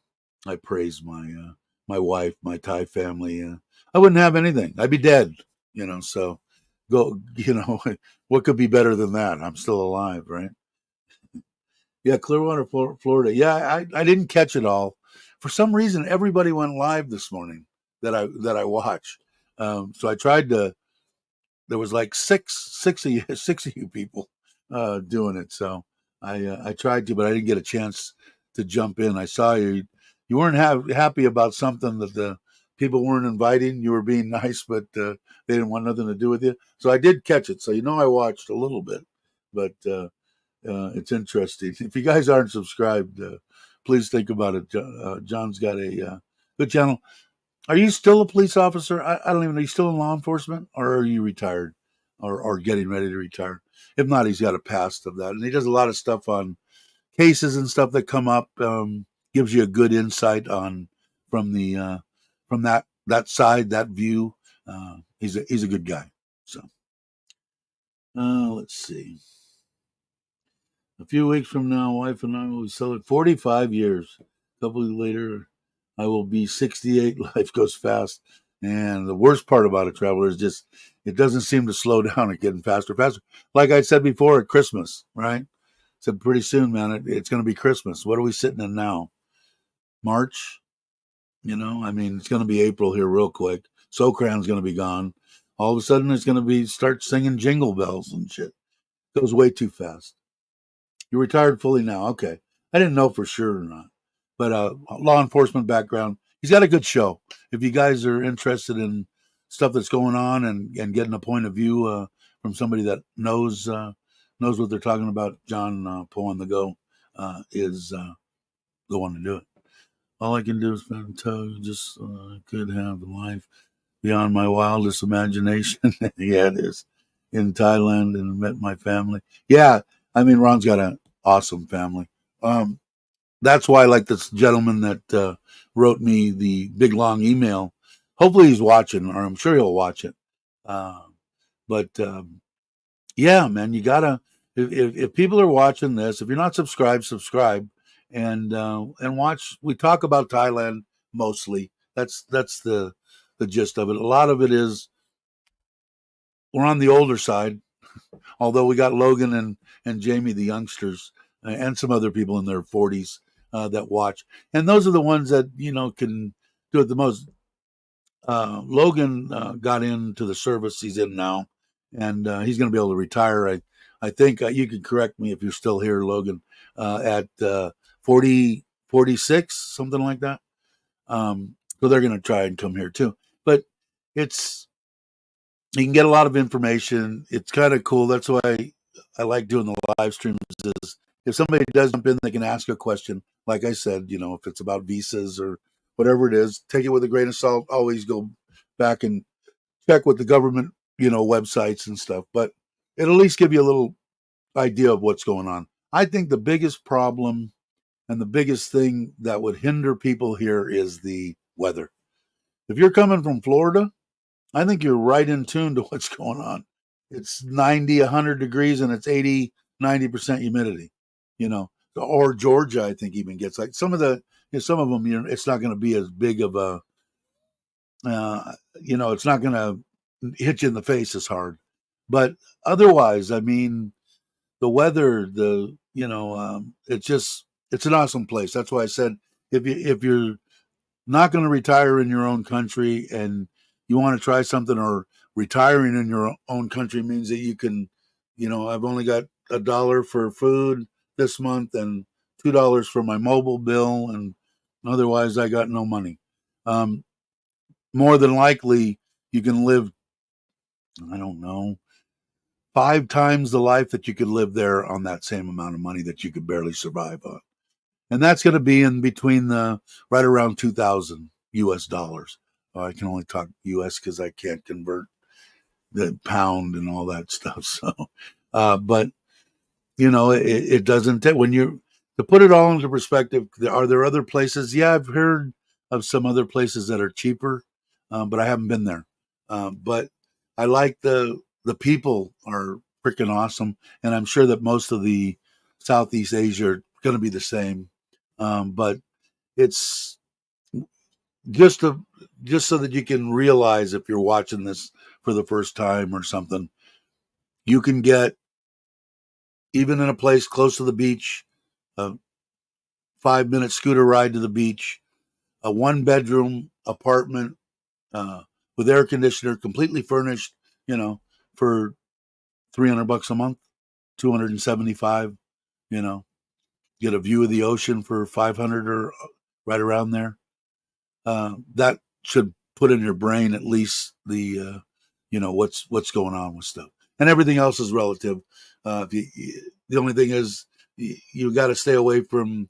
I praise my wife, my Thai family. I wouldn't have anything. I'd be dead. So go. What could be better than that? I'm still alive, right? Yeah, Clearwater, Florida. Yeah, I didn't catch it all. For some reason, everybody went live this morning that I watch. So I tried to. There was like six of you, six of you people doing it. So I tried to, but I didn't get a chance to jump in. I saw you weren't happy about something that the people weren't inviting. You were being nice, but they didn't want nothing to do with you. So I did catch it. So I watched a little bit, but it's interesting. If you guys aren't subscribed, please think about it. John's got a good channel. Are you still a police officer? I don't even know. Are you still in law enforcement, or are you retired, or getting ready to retire? If not, he's got a past of that, and he does a lot of stuff on cases and stuff that come up. Gives you a good insight on from the from that side, that view. He's a good guy. So let's see. A few weeks from now, wife and I will celebrate 45 years. A couple of later, I will be 68. Life goes fast. And the worst part about it, traveler, is just it doesn't seem to slow down. It's getting faster, faster. Like I said before, at Christmas, right? So pretty soon, man, it's going to be Christmas. What are we sitting in now? March? I mean, it's going to be April here real quick. Socran's going to be gone. All of a sudden, it's going to be start singing jingle bells and shit. It goes way too fast. You're retired fully now. Okay. I didn't know for sure or not. But law enforcement background. He's got a good show. If you guys are interested in stuff that's going on and getting a point of view from somebody that knows what they're talking about, John Poe on the Go is the one to do it. All I can do is just could have a life beyond my wildest imagination. Yeah, it is. In Thailand and met my family. Yeah, I mean, Ron's got an awesome family. Um, that's why I like this gentleman that wrote me the big long email. Hopefully he's watching, or I'm sure he'll watch it. Uh, but yeah, man, you gotta. If people are watching this, if you're not subscribed, subscribe and watch. We talk about Thailand mostly. That's the gist of it. A lot of it is we're on the older side, although we got Logan and Jamie, the youngsters, and some other people in their 40s that watch. And those are the ones that, can do it the most. Logan got into the service he's in now, and he's going to be able to retire. I think you can correct me if you're still here, Logan, at 40, 46, something like that. So they're going to try and come here too. But it's you can get a lot of information. It's kind of cool. That's why I like doing the live streams. Is if somebody does jump in, they can ask a question. Like I said, if it's about visas or whatever it is, take it with a grain of salt. Always go back and check with the government, websites and stuff. But it'll at least give you a little idea of what's going on. I think the biggest problem and the biggest thing that would hinder people here is the weather. If you're coming from Florida, I think you're right in tune to what's going on. It's 90, 100 degrees and it's 80, 90% humidity, or Georgia, I think even gets like some of them, it's not going to be as big of a, it's not going to hit you in the face as hard. But otherwise, I mean, the weather, it's an awesome place. That's why I said, if you're not going to retire in your own country and you want to try something, or retiring in your own country means that you can, I've only got $1 for food this month and $2 for my mobile bill, and otherwise I got no money. Um, More than likely, you can live, I don't know, 5 times the life that you could live there on that same amount of money that you could barely survive on. And that's going to be in between the right around 2,000 US dollars. I can only talk US because I can't convert the pound and all that stuff. So, but it doesn't take when you to put it all into perspective. Are there other places? Yeah, I've heard of some other places that are cheaper, but I haven't been there. But I like the people are freaking awesome, and I'm sure that most of the Southeast Asia are going to be the same. But it's just to just so that you can realize if you're watching this for the first time or something, you can get even in a place close to the beach, a 5-minute scooter ride to the beach, a 1-bedroom apartment with air conditioner, completely furnished, for $300 a month, 275. You know, get a view of the ocean for 500 or right around there. That should put in your brain at least the what's going on with stuff, and everything else is relative. The only thing is you got to stay away from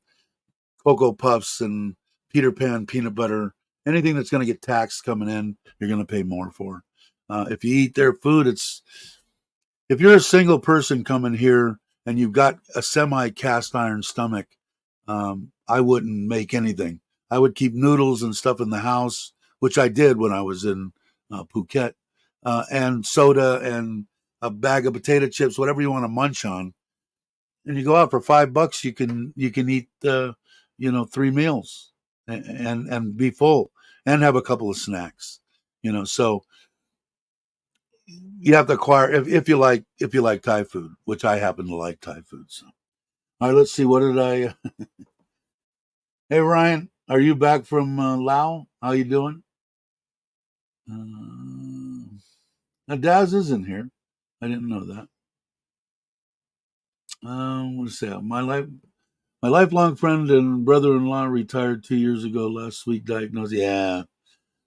Cocoa Puffs and Peter Pan peanut butter. Anything that's going to get taxed coming in, you're going to pay more for. If you eat their food, if you're a single person coming here and you've got a semi cast iron stomach, I wouldn't make anything. I would keep noodles and stuff in the house, which I did when I was in Phuket, and soda and a bag of potato chips, whatever you want to munch on. And you go out for $5, you can eat 3 meals and be full and have a couple of snacks. So you have to acquire if you like Thai food, which I happen to like Thai food. So all right, let's see. What did I? Hey Ryan, are you back from Laos? How you doing? Now Daz is in here. I didn't know that. What to say? My lifelong friend and brother-in-law retired 2 years ago. Last week diagnosed. Yeah,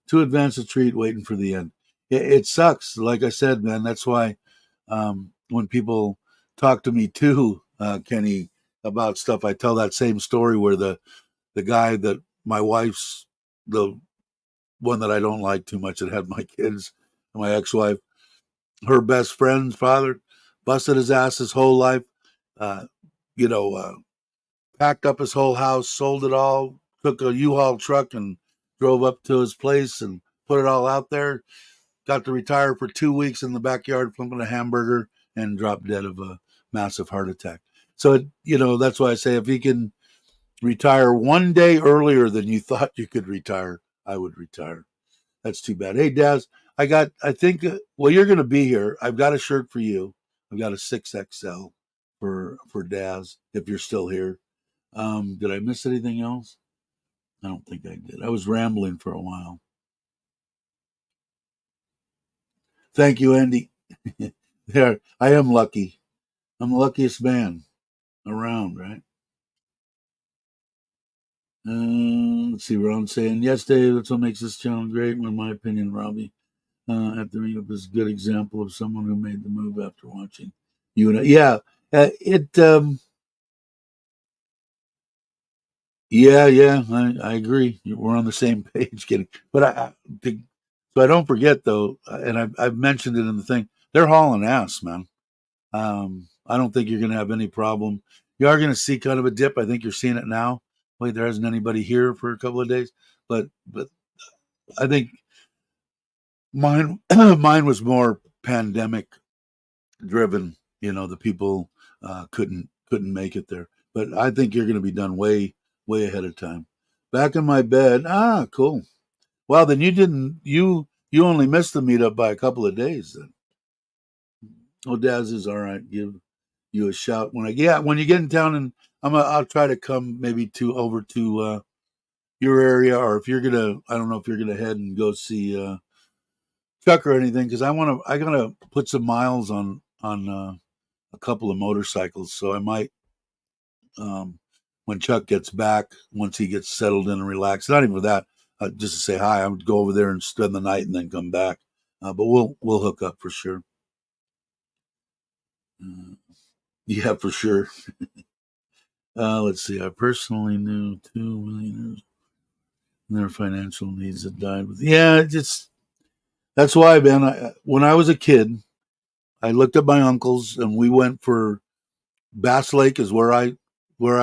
too advanced a treat, waiting for the end. It sucks. Like I said, man, that's why when people talk to me too, Kenny, about stuff, I tell that same story where the guy that my wife's the one that I don't like too much that had my kids, my ex-wife, her best friend's father, busted his ass his whole life, uh, you know, uh, packed up his whole house, sold it all, took a U-Haul truck and drove up to his place and put it all out there. Got to retire for 2 weeks in the backyard, flipping a hamburger, and dropped dead of a massive heart attack. So, that's why I say if he can retire one day earlier than you thought you could retire, I would retire. That's too bad. Hey, Daz, I think, well, you're going to be here. I've got a shirt for you. I've got a 6XL for Daz if you're still here. Did I miss anything else? I don't think I did. I was rambling for a while. Thank you, Andy. There, I am lucky. I'm the luckiest man around, right? Let's see. Ron saying, yes, Dave, that's what makes this channel great. In my opinion, Robbie, after me up is a good example of someone who made the move after watching you and I. Yeah, it. Yeah. I agree. We're on the same page. Getting, but so I don't forget though, and I've mentioned it in the thing. They're hauling ass, man. I don't think you're going to have any problem. You are going to see kind of a dip. I think you're seeing it now. Wait, there hasn't anybody here for a couple of days, but I think mine mine was more pandemic driven. The people couldn't make it there, but I think you're going to be done way ahead of time. Back in my bed. Ah, cool. Well, then you only missed the meetup by a couple of days. Then. Oh, Daz is all right. Give you a shout when you get in town, and I'll try to come maybe over to your area, or if you're gonna, I don't know if you're gonna head and go see Chuck or anything, because I gotta put some miles on a couple of motorcycles. So I might, when Chuck gets back, once he gets settled in and relaxed, not even for that, just to say hi, I would go over there and spend the night and then come back. But we'll hook up for sure. Yeah, for sure. Let's see. I personally knew 2 millionaires and their financial needs had died with. Yeah, it's that's why, man. When I was a kid, I looked at my uncles, and we went for Bass Lake is where I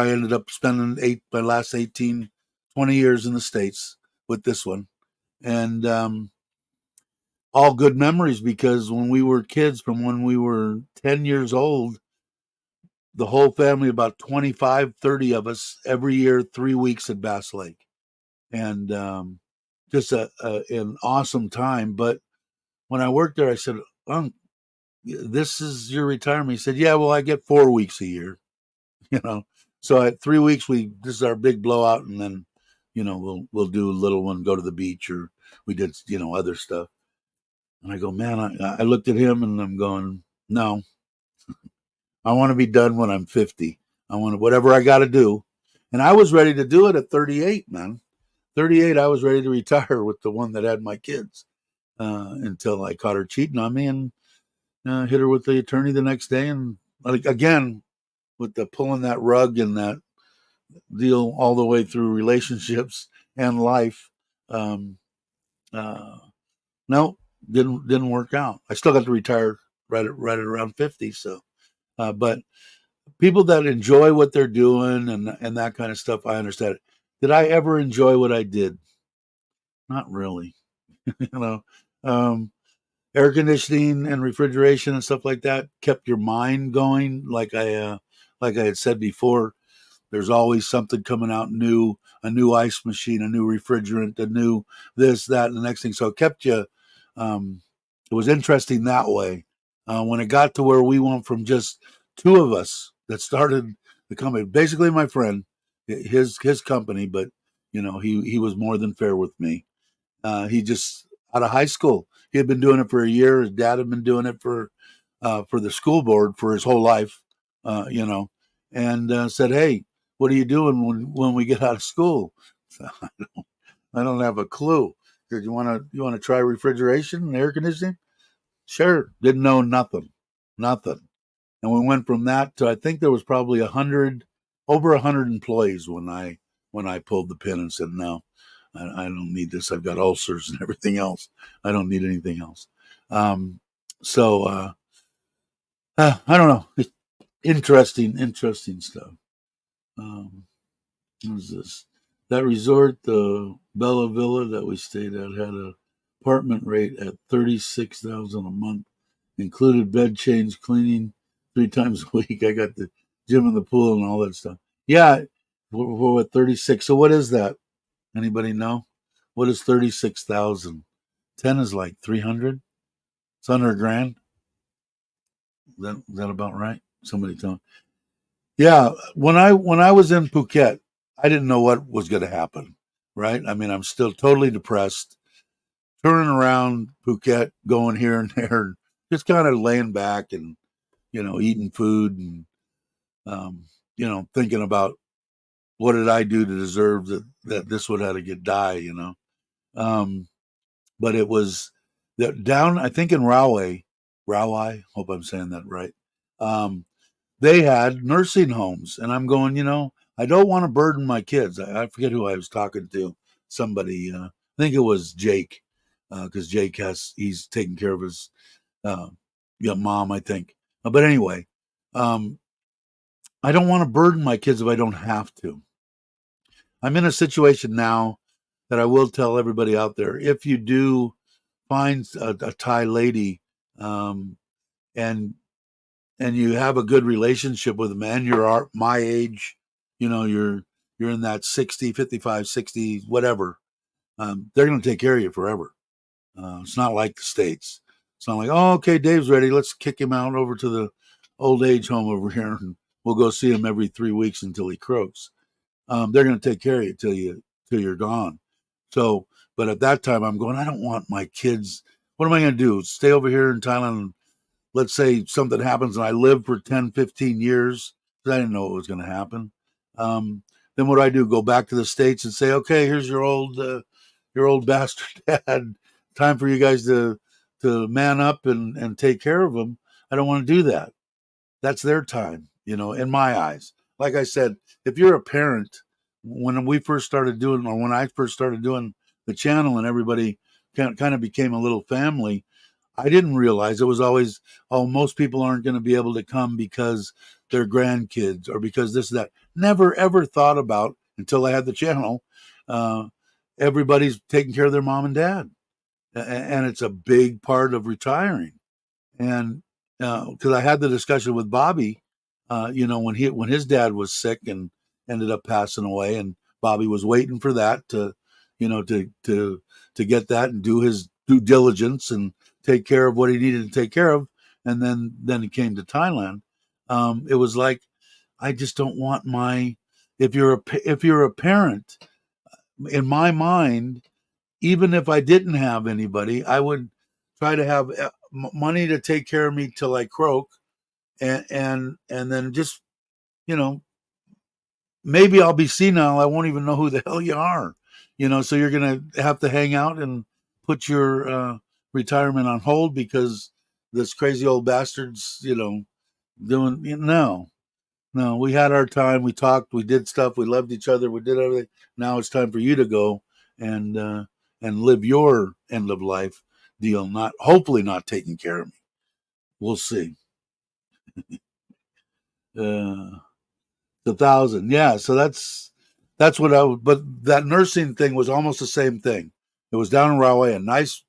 ended up spending my last 18, 20 years in the States with this one. And all good memories, because when we were kids, from when we were 10 years old, the whole family, about 25, 30 of us, every year, 3 weeks at Bass Lake. And just an awesome time. But when I worked there, I said, this is your retirement. He said, yeah, well, I get 4 weeks a year, you know. So at 3 weeks, this is our big blowout, and then, we'll do a little one, go to the beach, or we did, other stuff. And I go, man, I looked at him and I'm going, no, I want to be done when I'm 50. I want to, whatever I got to do. And I was ready to do it at 38, man. 38, I was ready to retire with the one that had my kids, until I caught her cheating on me, and hit her with the attorney the next day. And like, again, with the pulling that rug and that deal all the way through relationships and life. Um, uh, no, didn't work out. I still got to retire right at around 50. So, but people that enjoy what they're doing and that kind of stuff, I understand it. Did I ever enjoy what I did? Not really. you know, um, Air conditioning and refrigeration and stuff like that kept your mind going. Like I had said before, there's always something coming out new, a new ice machine, a new refrigerant, a new this, that, and the next thing. So it kept you, it was interesting that way. When it got to where we went from just two of us that started the company, basically my friend, his company, but he was more than fair with me. He just out of high school, he had been doing it for a year. His dad had been doing it for the school board for his whole life, and said, "Hey, what are you doing when we get out of school?" So, I don't have a clue. Did you want to try refrigeration and air conditioning? Sure. Didn't know nothing. And we went from that to, I think there was probably over 100 employees when I pulled the pin and said, no, I don't need this. I've got ulcers and everything else. I don't need anything else. So I don't know. It's interesting stuff. Um, what was this? That resort, the Bella Villa that we stayed at, had an apartment rate at 36,000 a month, included bed change, cleaning 3 times a week. I got the gym and the pool and all that stuff. Yeah, we're at 36. So what is that? Anybody know? What is 36,000? 10 is like 300. It's under a grand. Is that about right? Somebody tell me. Yeah, when I was in Phuket, I didn't know what was going to happen. Right? I mean, I'm still totally depressed. Turning around Phuket, going here and there, just kind of laying back and eating food and thinking about what did I do to deserve that this would have to get die. Um, but it was that down, I think in Rahway, hope I'm saying that right. Um, they had nursing homes, and I'm going, I don't want to burden my kids. I forget who I was talking to. Somebody, I think it was Jake, because Jake he's taking care of his uh, mom, I think. But anyway, um, I don't want to burden my kids if I don't have to. I'm in a situation now that I will tell everybody out there: if you do find a Thai lady, and you have a good relationship with them, and you're my age, you're in that 60, 55, 60, whatever, they're going to take care of you forever. It's not like the States. It's not like, oh, okay, Dave's ready. Let's kick him out over to the old age home over here, and we'll go see him every 3 weeks until he croaks. They're going to take care of you till you're gone. So, but at that time, I'm going, I don't want my kids. What am I going to do? Stay over here in Thailand let's say something happens and I live for 10, 15 years, because I didn't know what was going to happen. Then what do I do? Go back to the States and say, okay, here's your old bastard dad. Time for you guys to man up and take care of him. I don't want to do that. That's their time, in my eyes. Like I said, if you're a parent, when we first started doing, or when I first started doing the channel and everybody kind of became a little family, I didn't realize it was always, oh, most people aren't going to be able to come because they're grandkids or because this, that. Never, ever thought about until I had the channel. Uh, Everybody's taking care of their mom and dad. And it's a big part of retiring. And because I had the discussion with Bobby, when his dad was sick and ended up passing away, and Bobby was waiting for that to, to get that and do his due diligence and take care of what he needed to take care of, and then he came to Thailand. It was like, I just don't want my, if you're a parent, in my mind, even if I didn't have anybody, I would try to have money to take care of me till I croak, and then just, you know maybe I'll be senile. I won't even know who the hell you are. So you're gonna have to hang out and put your retirement on hold because this crazy old bastard's doing. No, no, we had our time. We talked. We did stuff. We loved each other. We did everything. Now it's time for you to go and uh, and live your end of life deal. Not hopefully not taking care of me. We'll see. Uh, the thousand, yeah. So that's what I. But that nursing thing was almost the same thing. It was down in Rahway, a nice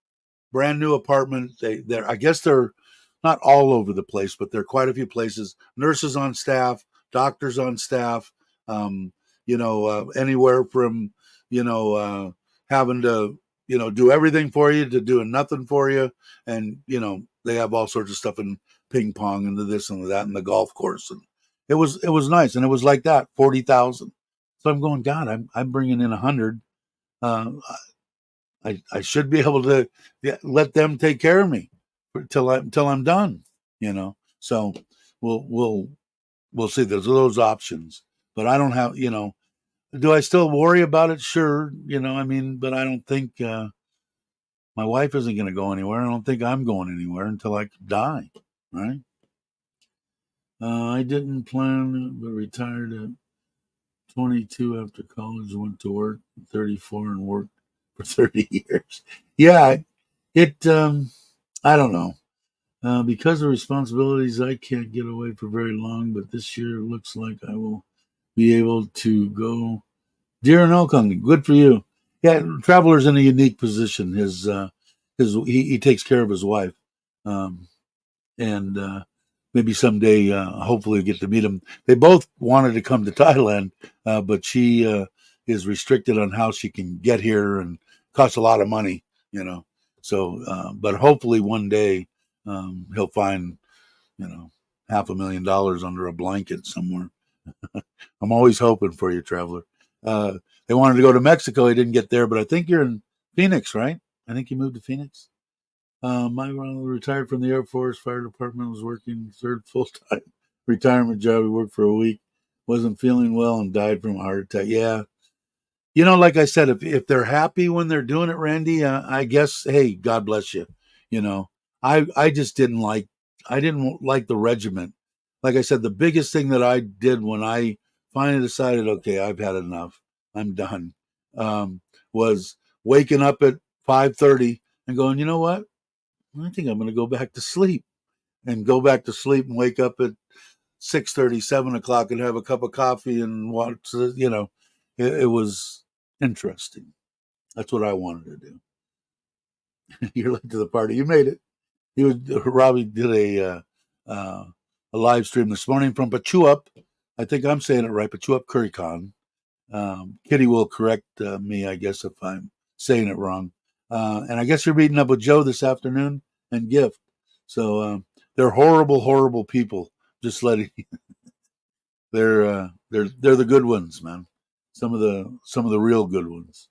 brand new apartment. I guess they're not all over the place, but there are quite a few places. Nurses on staff, doctors on staff. Um, Anywhere from having to do everything for you to doing nothing for you, and they have all sorts of stuff in ping pong and the this and that and the golf course, and it was nice, and it was like that 40,000. So I'm going, God, I'm bringing in 100. Uh, I should be able to, yeah, let them take care of me till I'm done. So we'll we'll we'll see. There's those options, but I don't have. Do I still worry about it? Sure. I mean, but I don't think my wife isn't going to go anywhere. I don't think I'm going anywhere until I die. Right? I didn't plan, but retired at 22 after college. Went to work at 34 and worked for 30 years. Yeah, it. I don't know. Because of responsibilities, I can't get away for very long. But this year, it looks like I will be able to go deer and elk hunting. Good for you. Yeah, Traveler's in a unique position. He takes care of his wife, um, and maybe someday, hopefully, get to meet him. They both wanted to come to Thailand, but she is restricted on how she can get here, and costs a lot of money. So, but hopefully one day he'll find $500,000 under a blanket somewhere. I'm always hoping for you, Traveler. They wanted to go to Mexico. He didn't get there, but I think you're in Phoenix, right? I think you moved to Phoenix. My brother retired from the Air Force Fire Department, was working third full time retirement job. He worked for a week, wasn't feeling well, and died from a heart attack. Yeah. Like I said, if they're happy when they're doing it, Randy, I guess, hey, God bless you. You know, I just I didn't like the regiment. Like I said, the biggest thing that I did when I finally decided, okay, I've had enough, I'm done, was waking up at 5:30 and going, you know what? I think I'm going to go back to sleep, and go back to sleep and wake up at 6:30, 7 o'clock, and have a cup of coffee and watch. It was interesting. That's what I wanted to do. You're late to the party. You made it. He was Robbie did uh, a live stream this morning from Pachuap. I think I'm saying it right, Pachuap Kurikon. Kitty will correct me, I guess, if I'm saying it wrong. And I guess you're meeting up with Joe this afternoon and Gift. So they're horrible, horrible people. Just letting they're the good ones, man. Some of the real good ones.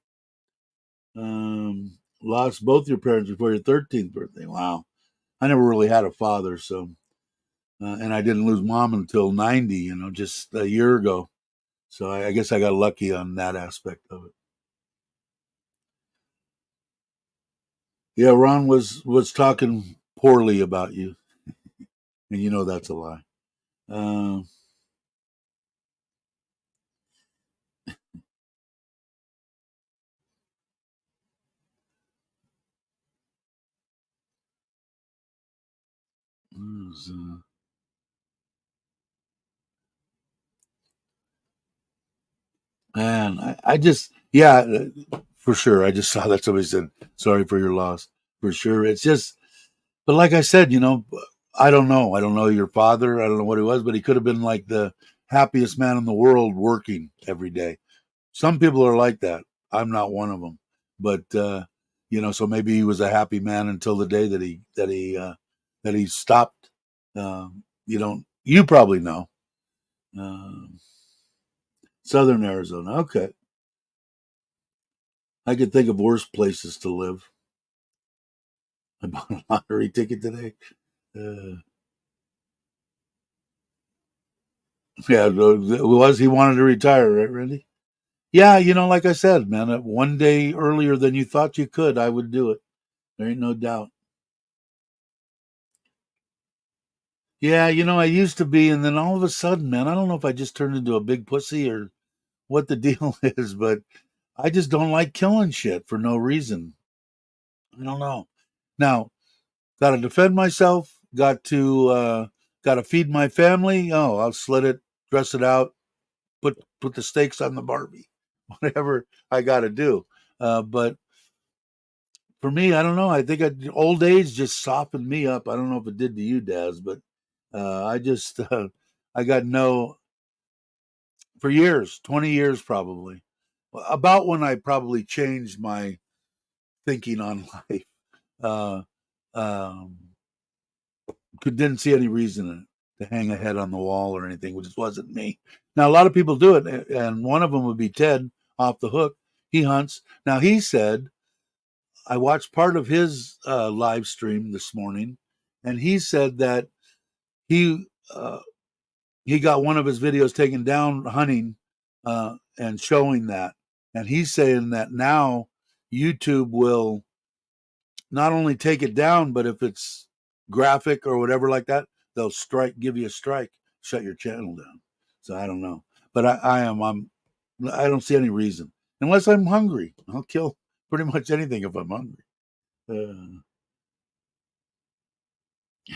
Lost both your parents before your 13th birthday. Wow. I never really had a father, so and I didn't lose mom until 90. Just a year ago. So I guess I got lucky on that aspect of it. Yeah, Ron was talking poorly about you, and that's a lie. Uh, was, man, I just yeah, for sure. I just saw that somebody said sorry for your loss. For sure, it's just. But like I said, I don't know. I don't know your father. I don't know what he was, but he could have been like the happiest man in the world working every day. Some people are like that. I'm not one of them. But so maybe he was a happy man until the day that he stopped. You probably know. Um Southern Arizona. Okay. I could think of worse places to live. I bought a lottery ticket today. Uh, yeah, it was he wanted to retire, right, Randy? Yeah, like I said, man, one day earlier than you thought you could, I would do it. There ain't no doubt. Yeah, I used to be, and then all of a sudden, man, I don't know if I just turned into a big pussy or what the deal is, but I just don't like killing shit for no reason. I don't know. Now, got to defend myself. Got to feed my family. Oh, I'll slit it, dress it out, put the steaks on the Barbie, whatever I got to do. But for me, I don't know. I think old age just softened me up. I don't know if it did to you, Daz, but I just I got no for years, 20 years probably. About when I probably changed my thinking on life. Uh, um, didn't see any reason to hang a head on the wall or anything, which just wasn't me. Now, a lot of people do it, and one of them would be Ted off the hook. He hunts. Now, he said, I watched part of his live stream this morning, and he said that he uh, he got one of his videos taken down hunting and showing that, and he's saying that now YouTube will not only take it down, but if it's graphic or whatever like that, they'll give you a strike, shut your channel down. So I don't know, but I don't see any reason unless I'm hungry. I'll kill pretty much anything if I'm hungry. Uh,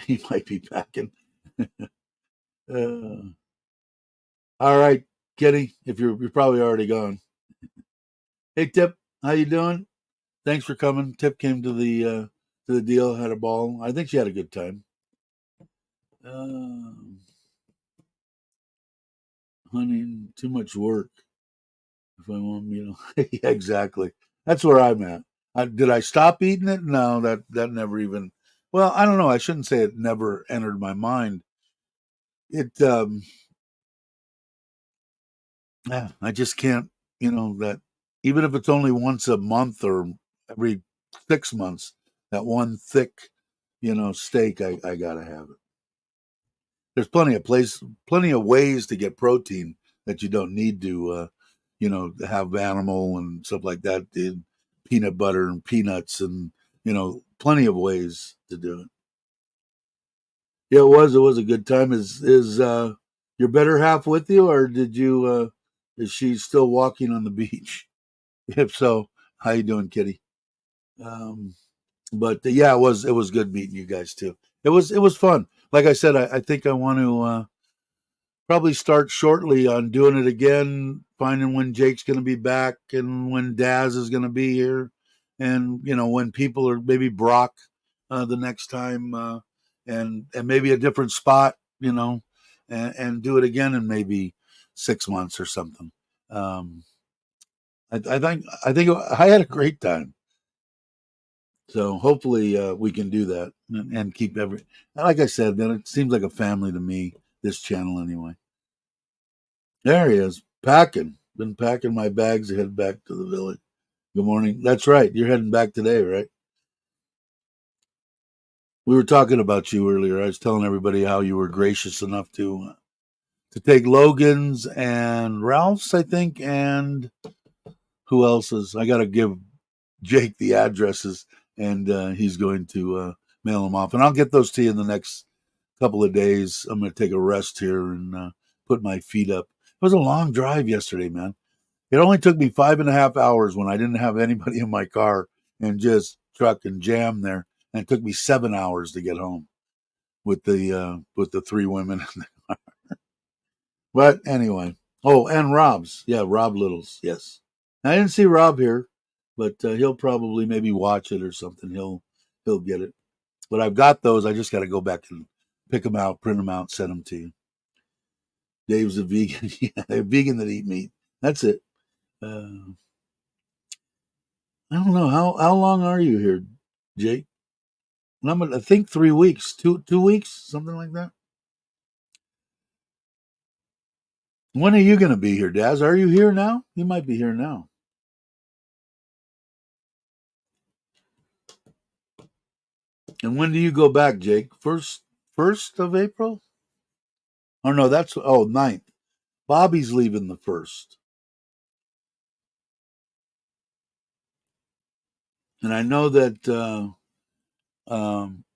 he might be packing. uh, all right, Kenny, if you're probably already gone. Hey, Tip, how you doing? Thanks for coming. Tip came to the deal, had a ball. I think she had a good time. Um, Hunting, too much work. If I want, yeah, exactly. That's where I'm at. Did I stop eating it? No, that never even. Well, I don't know. I shouldn't say it never entered my mind. It, yeah, I just can't. That even if it's only once a month or every 6 months, that one thick, steak, I gotta have it. There's plenty of ways to get protein that you don't need to, have animal and stuff like that. Peanut butter and peanuts and plenty of ways to do it. Yeah, it was a good time. Is your better half with you, or is she still walking on the beach? If so, how you doing, Kitty? Um, but yeah, it was good meeting you guys too. It was fun. Like I said, I think I want to. Probably start shortly on doing it again, finding when Jake's going to be back and when Daz is going to be here, and when people are maybe Brock the next time, and maybe a different spot, and do it again in maybe 6 months or something. Um, I think I had a great time. So hopefully we can do that and keep like I said, man, it seems like a family to me. This channel anyway. There he is, packing. Been packing my bags to head back to the village. Good morning. That's right. You're heading back today, right? We were talking about you earlier. I was telling everybody how you were gracious enough to take Logan's and Ralph's, I think, and who else's. I got to give Jake the addresses, and he's going to mail them off. And I'll get those to you in the next couple of days. I'm going to take a rest here and put my feet up. It was a long drive yesterday, man. It only took me 5.5 hours when I didn't have anybody in my car and just truck and jam there. And it took me 7 hours to get home with the three women. But anyway, oh, and Rob's, yeah, Rob Little's, yes. I didn't see Rob here, but he'll probably maybe watch it or something. He'll get it. But I've got those. I just got to go back and pick them out, print them out, send them to you. Dave's a vegan, yeah, a vegan that eat meat. That's it. I don't know how long are you here, Jake? I think 3 weeks, 2 weeks, something like that. When are you going to be here, Daz? Are you here now? You might be here now. And when do you go back, Jake? First of April? Oh no, that's 9th. Bobby's leaving the 1st. And I know that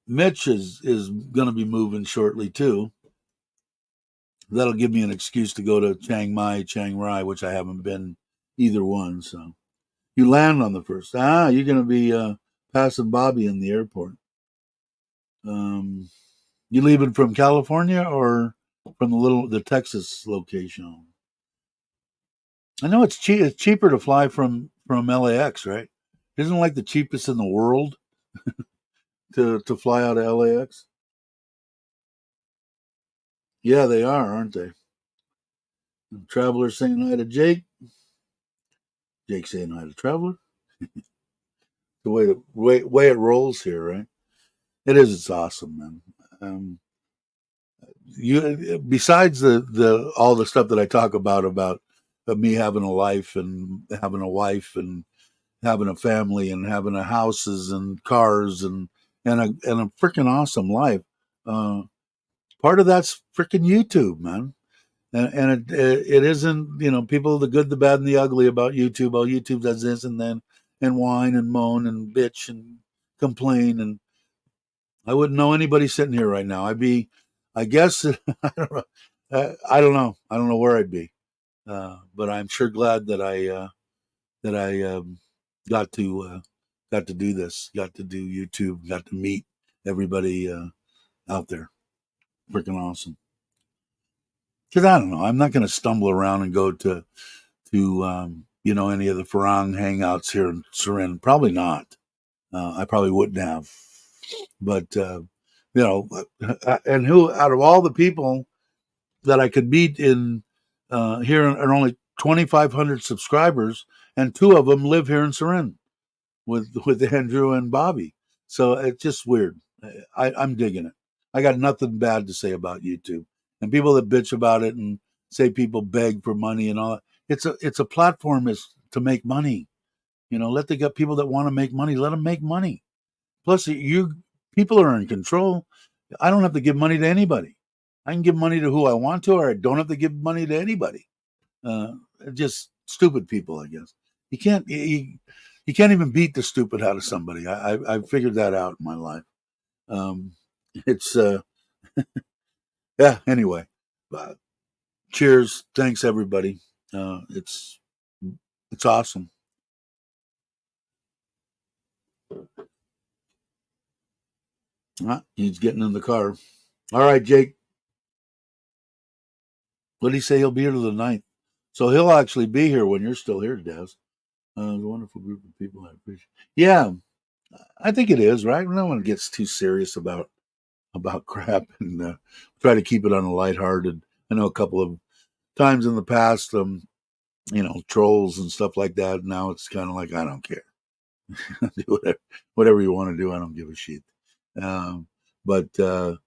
Mitch is going to be moving shortly too. That'll give me an excuse to go to Chiang Mai, Chiang Rai, which I haven't been either one. So you land on the 1st. You're going to be passing Bobby in the airport. You leaving from California or from the Texas location? I know it's cheap. It's cheaper to fly from LAX, right? Isn't it like the cheapest in the world to fly out of LAX? Yeah, they are, aren't they? Traveler saying hi to Jake. Jake saying hi to Traveler. The way it rolls here, right? It is. It's awesome, man. You besides the all the stuff that I talk about me having a life and having a wife and having a family and having a houses and cars and a freaking awesome life. Uh, Part of that's freaking YouTube, man. And it isn't, people, the good, the bad, and the ugly about YouTube. Oh, YouTube does this and then, and whine and moan and bitch and complain. And I wouldn't know anybody sitting here right now. I guess, I don't know. I don't know where I'd be. But I'm sure glad that I got to do this, got to do YouTube, got to meet everybody out there. Freaking awesome. Because I don't know, I'm not going to stumble around and go to any of the Farang hangouts here in Surin. Probably not. I probably wouldn't have. But and who out of all the people that I could meet in here are only 2,500 subscribers, and two of them live here in Surin with Andrew and Bobby. So it's just weird. I'm digging it. I got nothing bad to say about YouTube. And people that bitch about it and say people beg for money and all that. It's a platform is to make money. Let the people that want to make money, let them make money. Plus, you people are in control. I don't have to give money to anybody. I can give money to who I want to, or I don't have to give money to anybody. Uh, just stupid people, I guess. You can't even beat the stupid out of somebody. I've figured that out in my life. Um, it's yeah. Anyway, uh, cheers. Thanks everybody. It's awesome. He's getting in the car. All right, Jake. What did he say? He'll be here to the 9th. So he'll actually be here when you're still here, Daz. A wonderful group of people. I appreciate. Yeah, I think it is right. No one gets too serious about crap and try to keep it on a lighthearted. I know a couple of times in the past, trolls and stuff like that. Now it's kind of like I don't care. Do whatever you want to do. I don't give a shit. Um, but it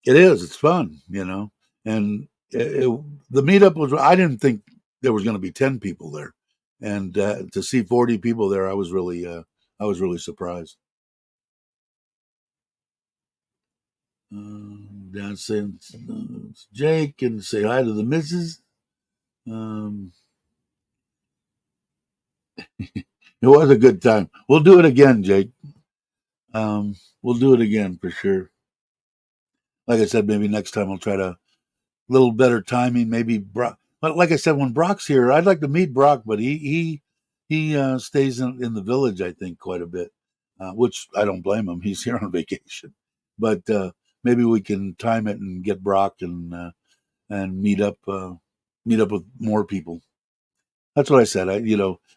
is. It's fun. And the meetup was. I didn't think there was going to be 10 people there, and to see 40 people there, I was really surprised. Down saying Jake and say hi to the missus. It was a good time. We'll do it again, Jake. We'll do it again for sure. Like I said, maybe next time I'll try to little better timing. Maybe Brock. But like I said, when Brock's here, I'd like to meet Brock, but he stays in the village, I think, quite a bit, which I don't blame him. He's here on vacation, but maybe we can time it and get Brock and meet up with more people. That's what I said.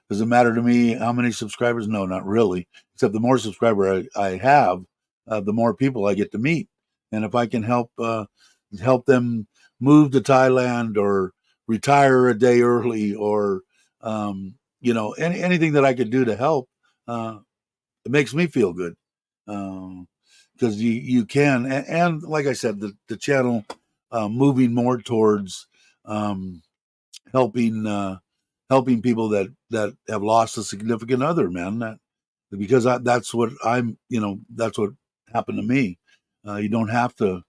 Does it matter to me how many subscribers? No, not really. Except the more subscriber I have, the more people I get to meet. And if I can help them move to Thailand or retire a day early or anything that I could do to help, it makes me feel good. Because you can, and like I said, the channel moving more towards helping helping people that have lost a significant other, man. Because that's what that's what happened to me. You don't have to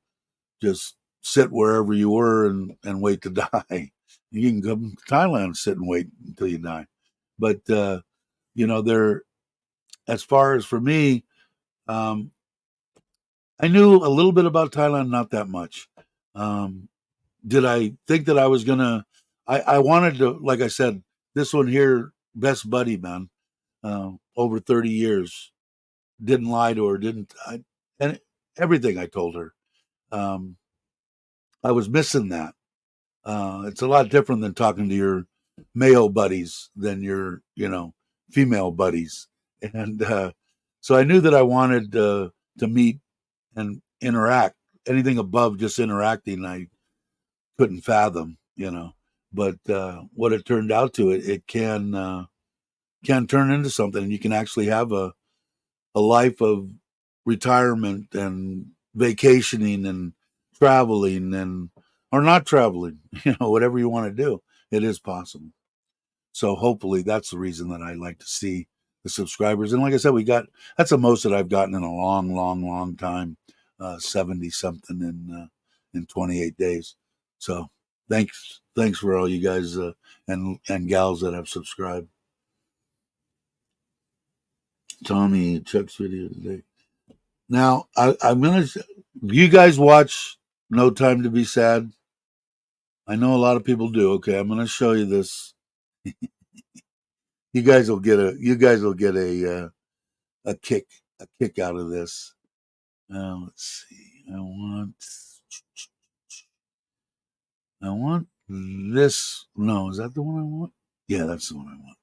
just sit wherever you were and wait to die. You can come to Thailand and sit and wait until you die. But there, as far as for me, um, I knew a little bit about Thailand, not that much. Um, did I think that I was gonna? I wanted to, like I said, this one here, best buddy, man, over 30 years, didn't lie to her, and everything I told her, um, I was missing that. It's a lot different than talking to your male buddies than your, female buddies, and so I knew that I wanted to meet and interact. Anything above just interacting, I couldn't fathom, But what it turned out to, it can turn into something, and you can actually have a life of retirement and vacationing and traveling and or not traveling, whatever you want to do, it is possible. So hopefully that's the reason that I like to see the subscribers. And like I said, that's the most that I've gotten in a long, long, long time, 70 something in 28 days. So thanks for all you guys and gals that have subscribed. Tommy, Chuck's video today. Now I'm gonna. You guys watch No Time to Be Sad? I know a lot of people do. Okay, I'm gonna show you this. You guys will get a kick out of this. Let's see. I want this. No, is that the one I want? Yeah, that's the one I want.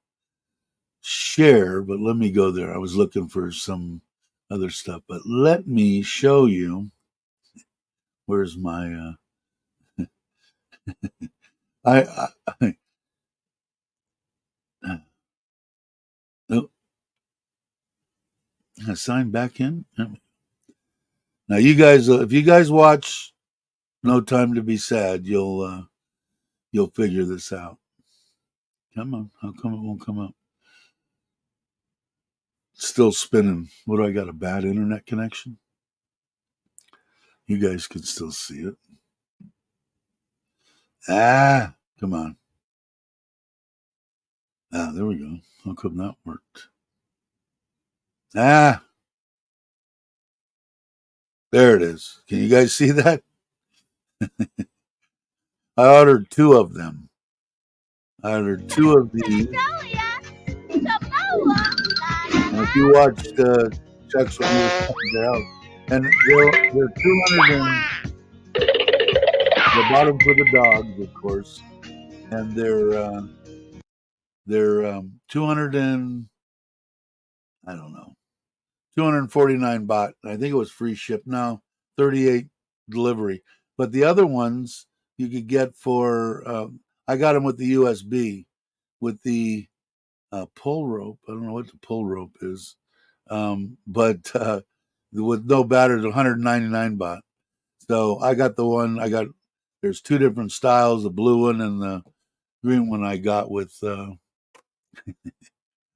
Share, but let me go there. I was looking for some other stuff, but let me show you. Where's my? I oh, I signed back in. Now, you guys, if you guys watch No Time to Be Sad, you'll figure this out. Come on, how come it won't come up? It's still spinning. What do I got? A bad internet connection? You guys can still see it. Come on. There we go. How come that worked? There it is. Can you guys see that? I ordered two of them. I ordered two of these. Now, if you watched Chuck's when he was talking out, and they're 200 and the bottom for the dogs, of course, and they're 200 and I don't know 249 baht. I think it was free ship. No, 38 delivery. But the other ones you could get for I got them with the USB with the pull rope. I don't know what the pull rope is, but with no batteries, 199 baht. So I got the one. There's two different styles: the blue one and the green one. I got with.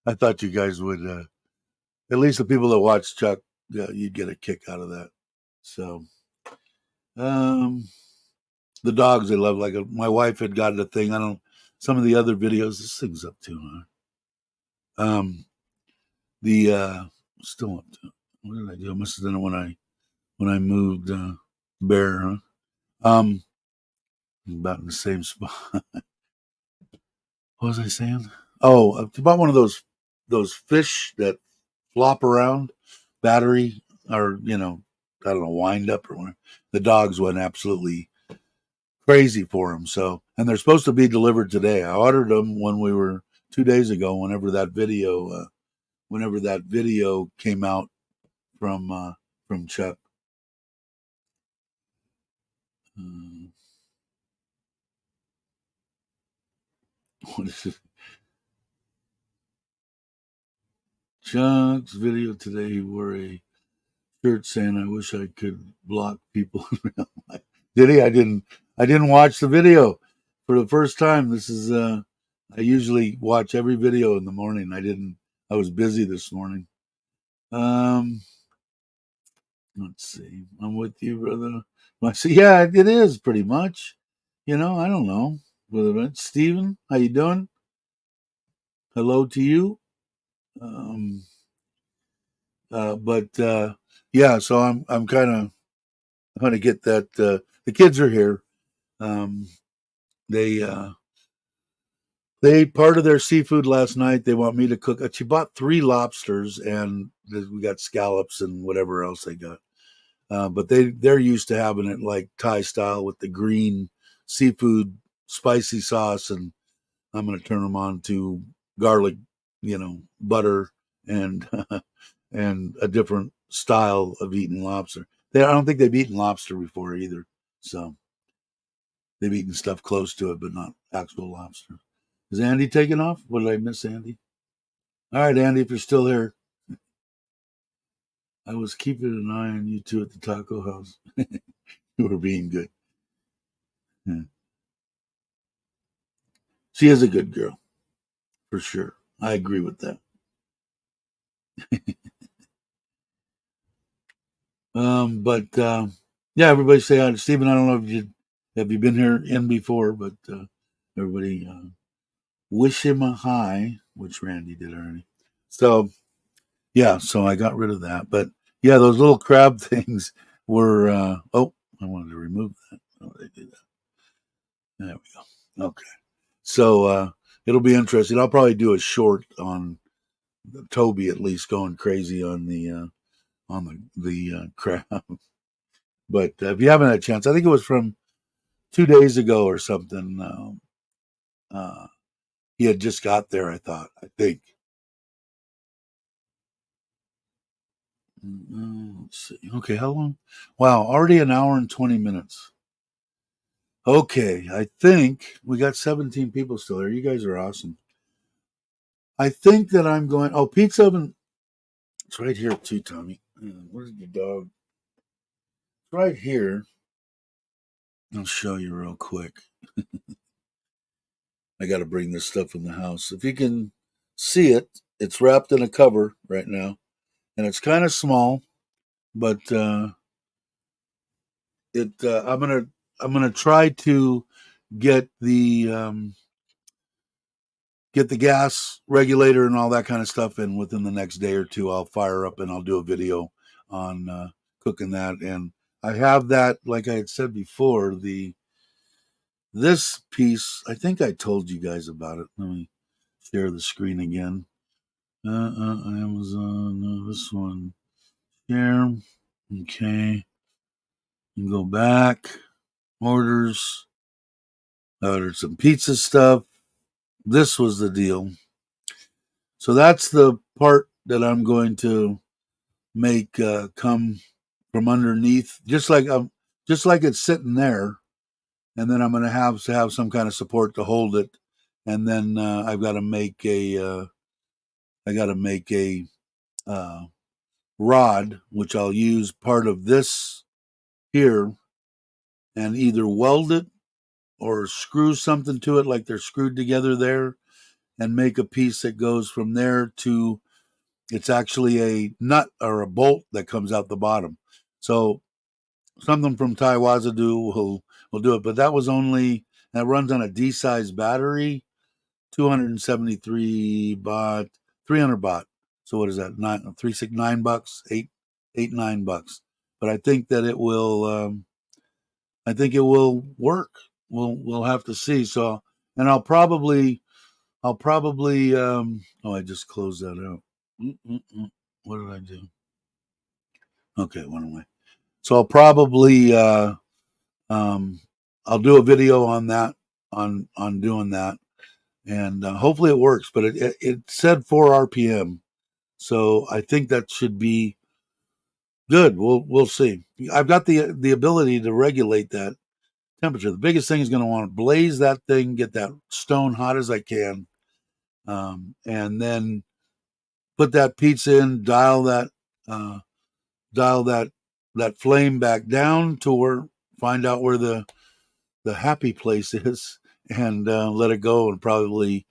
I thought you guys would, at least the people that watch Chuck, you'd get a kick out of that. So The dogs they love. Like my wife had gotten a thing. I don't. Some of the other videos. This thing's up to. Um, the still up to. What did I do? I must have done it when I moved Bear. Huh? Um, about in the same spot. What was I saying? Oh, about one of those fish that flop around, battery or I don't know, wind up or whatever. The dogs went absolutely crazy for them. So, and they're supposed to be delivered today. I ordered them when we were 2 days ago. Whenever that video came out from Chuck. Uh, what is it? Chuck's video today. He wore a shirt saying, "I wish I could block people in real life." Did he? I didn't watch the video for the first time. This is. I usually watch every video in the morning. I didn't. I was busy this morning. Um. Let's see. I'm with you, brother. I see. Yeah, it is pretty much. I don't know. Brother Stephen, how you doing? Hello to you. Um. But yeah. So I'm kind of going to get that. The kids are here. Um. They they ate part of their seafood last night. They want me to cook. She bought 3 lobsters, and we got scallops and whatever else they got. But they're used to having it like Thai style with the green seafood spicy sauce, and I'm going to turn them on to garlic, butter and and a different style of eating lobster. I don't think they've eaten lobster before either, so they've eaten stuff close to it, but not actual lobster. Is Andy taking off? What did I miss, Andy? All right, Andy, if you're still here, I was keeping an eye on you two at the taco house. You were being good. Yeah. She is a good girl, for sure. I agree with that. But yeah, everybody say hi to Stephen. I don't know if you have you been here in before, but everybody wish him a hi, which Randy did already. So yeah, so I got rid of that. But yeah, those little crab things were. Oh, I wanted to remove that. Oh, they did that. There we go. Okay. So it'll be interesting. I'll probably do a short on Toby at least going crazy on the crab. But if you haven't had a chance, I think it was from 2 days ago or something. He had just got there. I think. Let's see. Okay, how long? Wow, already an hour and 20 minutes. Okay, I think we got 17 people still there. You guys are awesome. I think that I'm going. Oh, pizza oven. It's right here too, Tommy. Where's the dog? It's right here. I'll show you real quick. I got to bring this stuff in the house. If you can see it, it's wrapped in a cover right now, and it's kind of small, but it. I'm gonna try to get get the gas regulator and all that kind of stuff in within the next day or two. I'll fire up and I'll do a video on cooking that, and I have that. Like I had said before, this piece. I think I told you guys about it. Let me share the screen again. Amazon. No, this one. Share. Okay. You go back. Orders. Ordered some pizza stuff. This was the deal. So that's the part that I'm going to make come from underneath, just like it's sitting there, and then I'm going to have some kind of support to hold it, and then I got to make a uh, rod, which I'll use part of this here, and either weld it or screw something to it like they're screwed together there, and make a piece that goes from there to. It's actually a nut or a bolt that comes out the bottom. So something from Taiwazadu will do it. But that was only that runs on a D size battery, 273 baht, 300 baht. So what is that? $9 $9. But I think that it will. I think it will work. We'll have to see. So, and I'll probably. Oh, I just closed that out. What did I do? Okay, went away. So I'll probably. I'll do a video on that, on doing that, and hopefully it works. But it said 4 RPM, so I think that should be good. We'll see. I've got the ability to regulate that temperature. The biggest thing is going to want to blaze that thing, get that stone hot as I can, and then put that pizza in, uh, dial that flame back down to where, find out where the happy place is, and let it go. And probably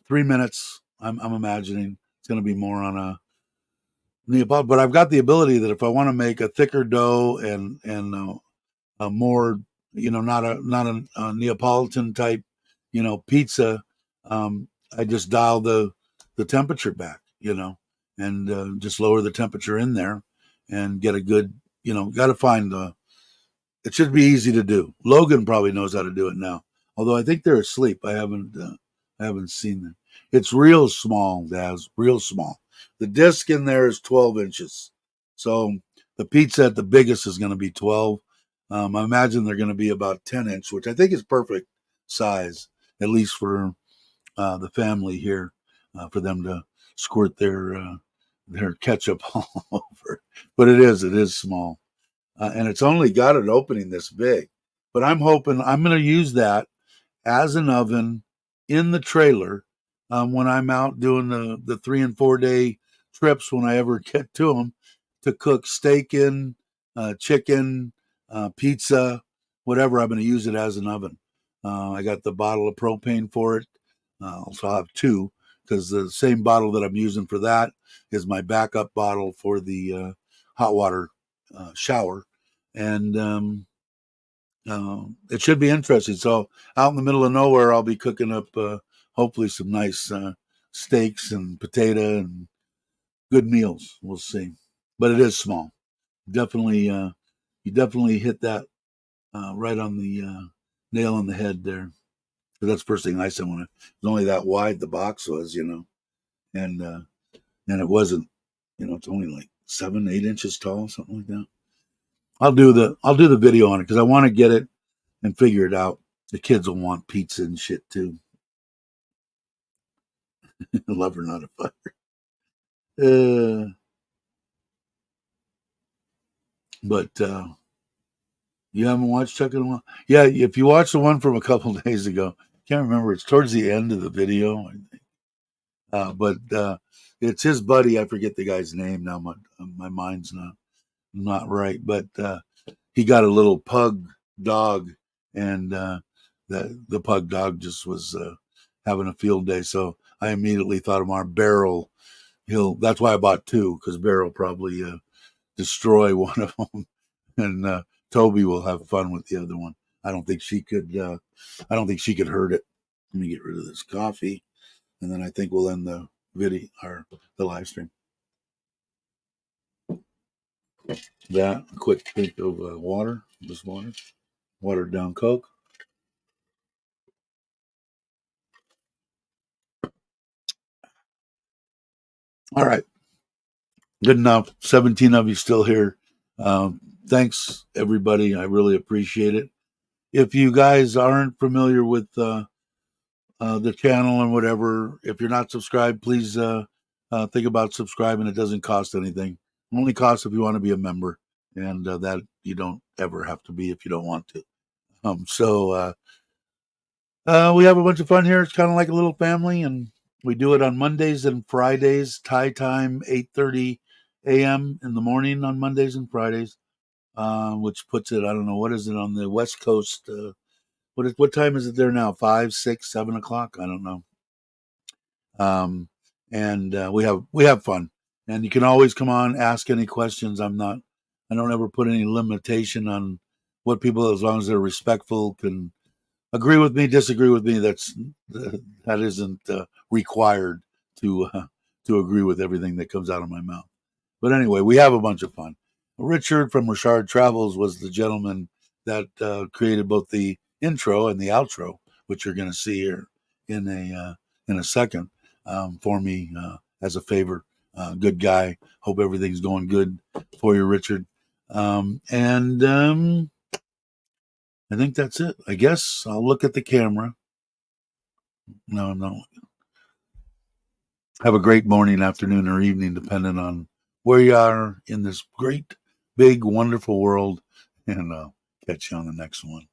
3 minutes. I'm imagining it's going to be more on a Neapolitan, but I've got the ability that if I want to make a thicker dough and a more, not a Neapolitan type, pizza, I just dial the temperature back, and just lower the temperature in there and get a good, got to find the. It should be easy to do. Logan probably knows how to do it now, although I think they're asleep. I haven't seen them. It's real small, Daz. Real small. The disc in there is 12 inches, so the pizza at the biggest is going to be 12. I imagine they're going to be about 10-inch, which I think is perfect size, at least for the family here, for them to squirt their ketchup all over. But it is small, and it's only got an opening this big. But I'm hoping I'm going to use that as an oven in the trailer, when I'm out doing the 3 and 4 day trips, when I ever get to them, to cook steak in, chicken, pizza, whatever. I'm going to use it as an oven. I got the bottle of propane for it. So I'll have two, because the same bottle that I'm using for that is my backup bottle for the hot water shower. And it should be interesting. So out in the middle of nowhere, I'll be cooking up hopefully some nice steaks and potato and good meals. We'll see. But it is small. Definitely, you definitely hit that right on the nail on the head there. That's the first thing I said when it was only that wide. The box was, and it wasn't. It's only like 7, 8 inches tall, something like that. I'll do the video on it because I want to get it and figure it out. The kids will want pizza and shit too. Love or not a fire. But you haven't watched Chuck in a while? Yeah, if you watch the one from a couple days ago, can't remember. It's towards the end of the video, I think. But it's his buddy. I forget the guy's name now. My mind's not right. But he got a little pug dog, and the pug dog just was having a field day. So I immediately thought of our Barrel. That's why I bought two, because Barrel probably destroy one of them, and Toby will have fun with the other one. I don't think she could. I don't think she could hurt it. Let me get rid of this coffee, and then I think we'll end the video or the live stream. That a quick drink of water, just watered down Coke. All right, good enough. 17 of you still here. Thanks, everybody. I really appreciate it. If you guys aren't familiar with the channel and whatever, if you're not subscribed, please think about subscribing. It doesn't cost anything. It only costs if you want to be a member, and that you don't ever have to be if you don't want to. So we have a bunch of fun here. It's kind of like a little family, and we do it on Mondays and Fridays, Thai time, 8:30 a.m. in the morning on Mondays and Fridays, which puts it, I don't know, what is it on the West Coast? What time is it there now? 5, 6, 7 o'clock? I don't know. And we have fun, and you can always come on, ask any questions. I'm I don't ever put any limitation on what people, as long as they're respectful, can agree with me, disagree with me. That isn't required to agree with everything that comes out of my mouth. But anyway, we have a bunch of fun. Richard from Richard Travels was the gentleman that created both the intro and the outro, which you're going to see here in a second, for me as a favor. Good guy. Hope everything's going good for you, Richard. And I think that's it. I guess I'll look at the camera. No, no. Have a great morning, afternoon, or evening, depending on where you are in this great, big, wonderful world. And I'll catch you on the next one.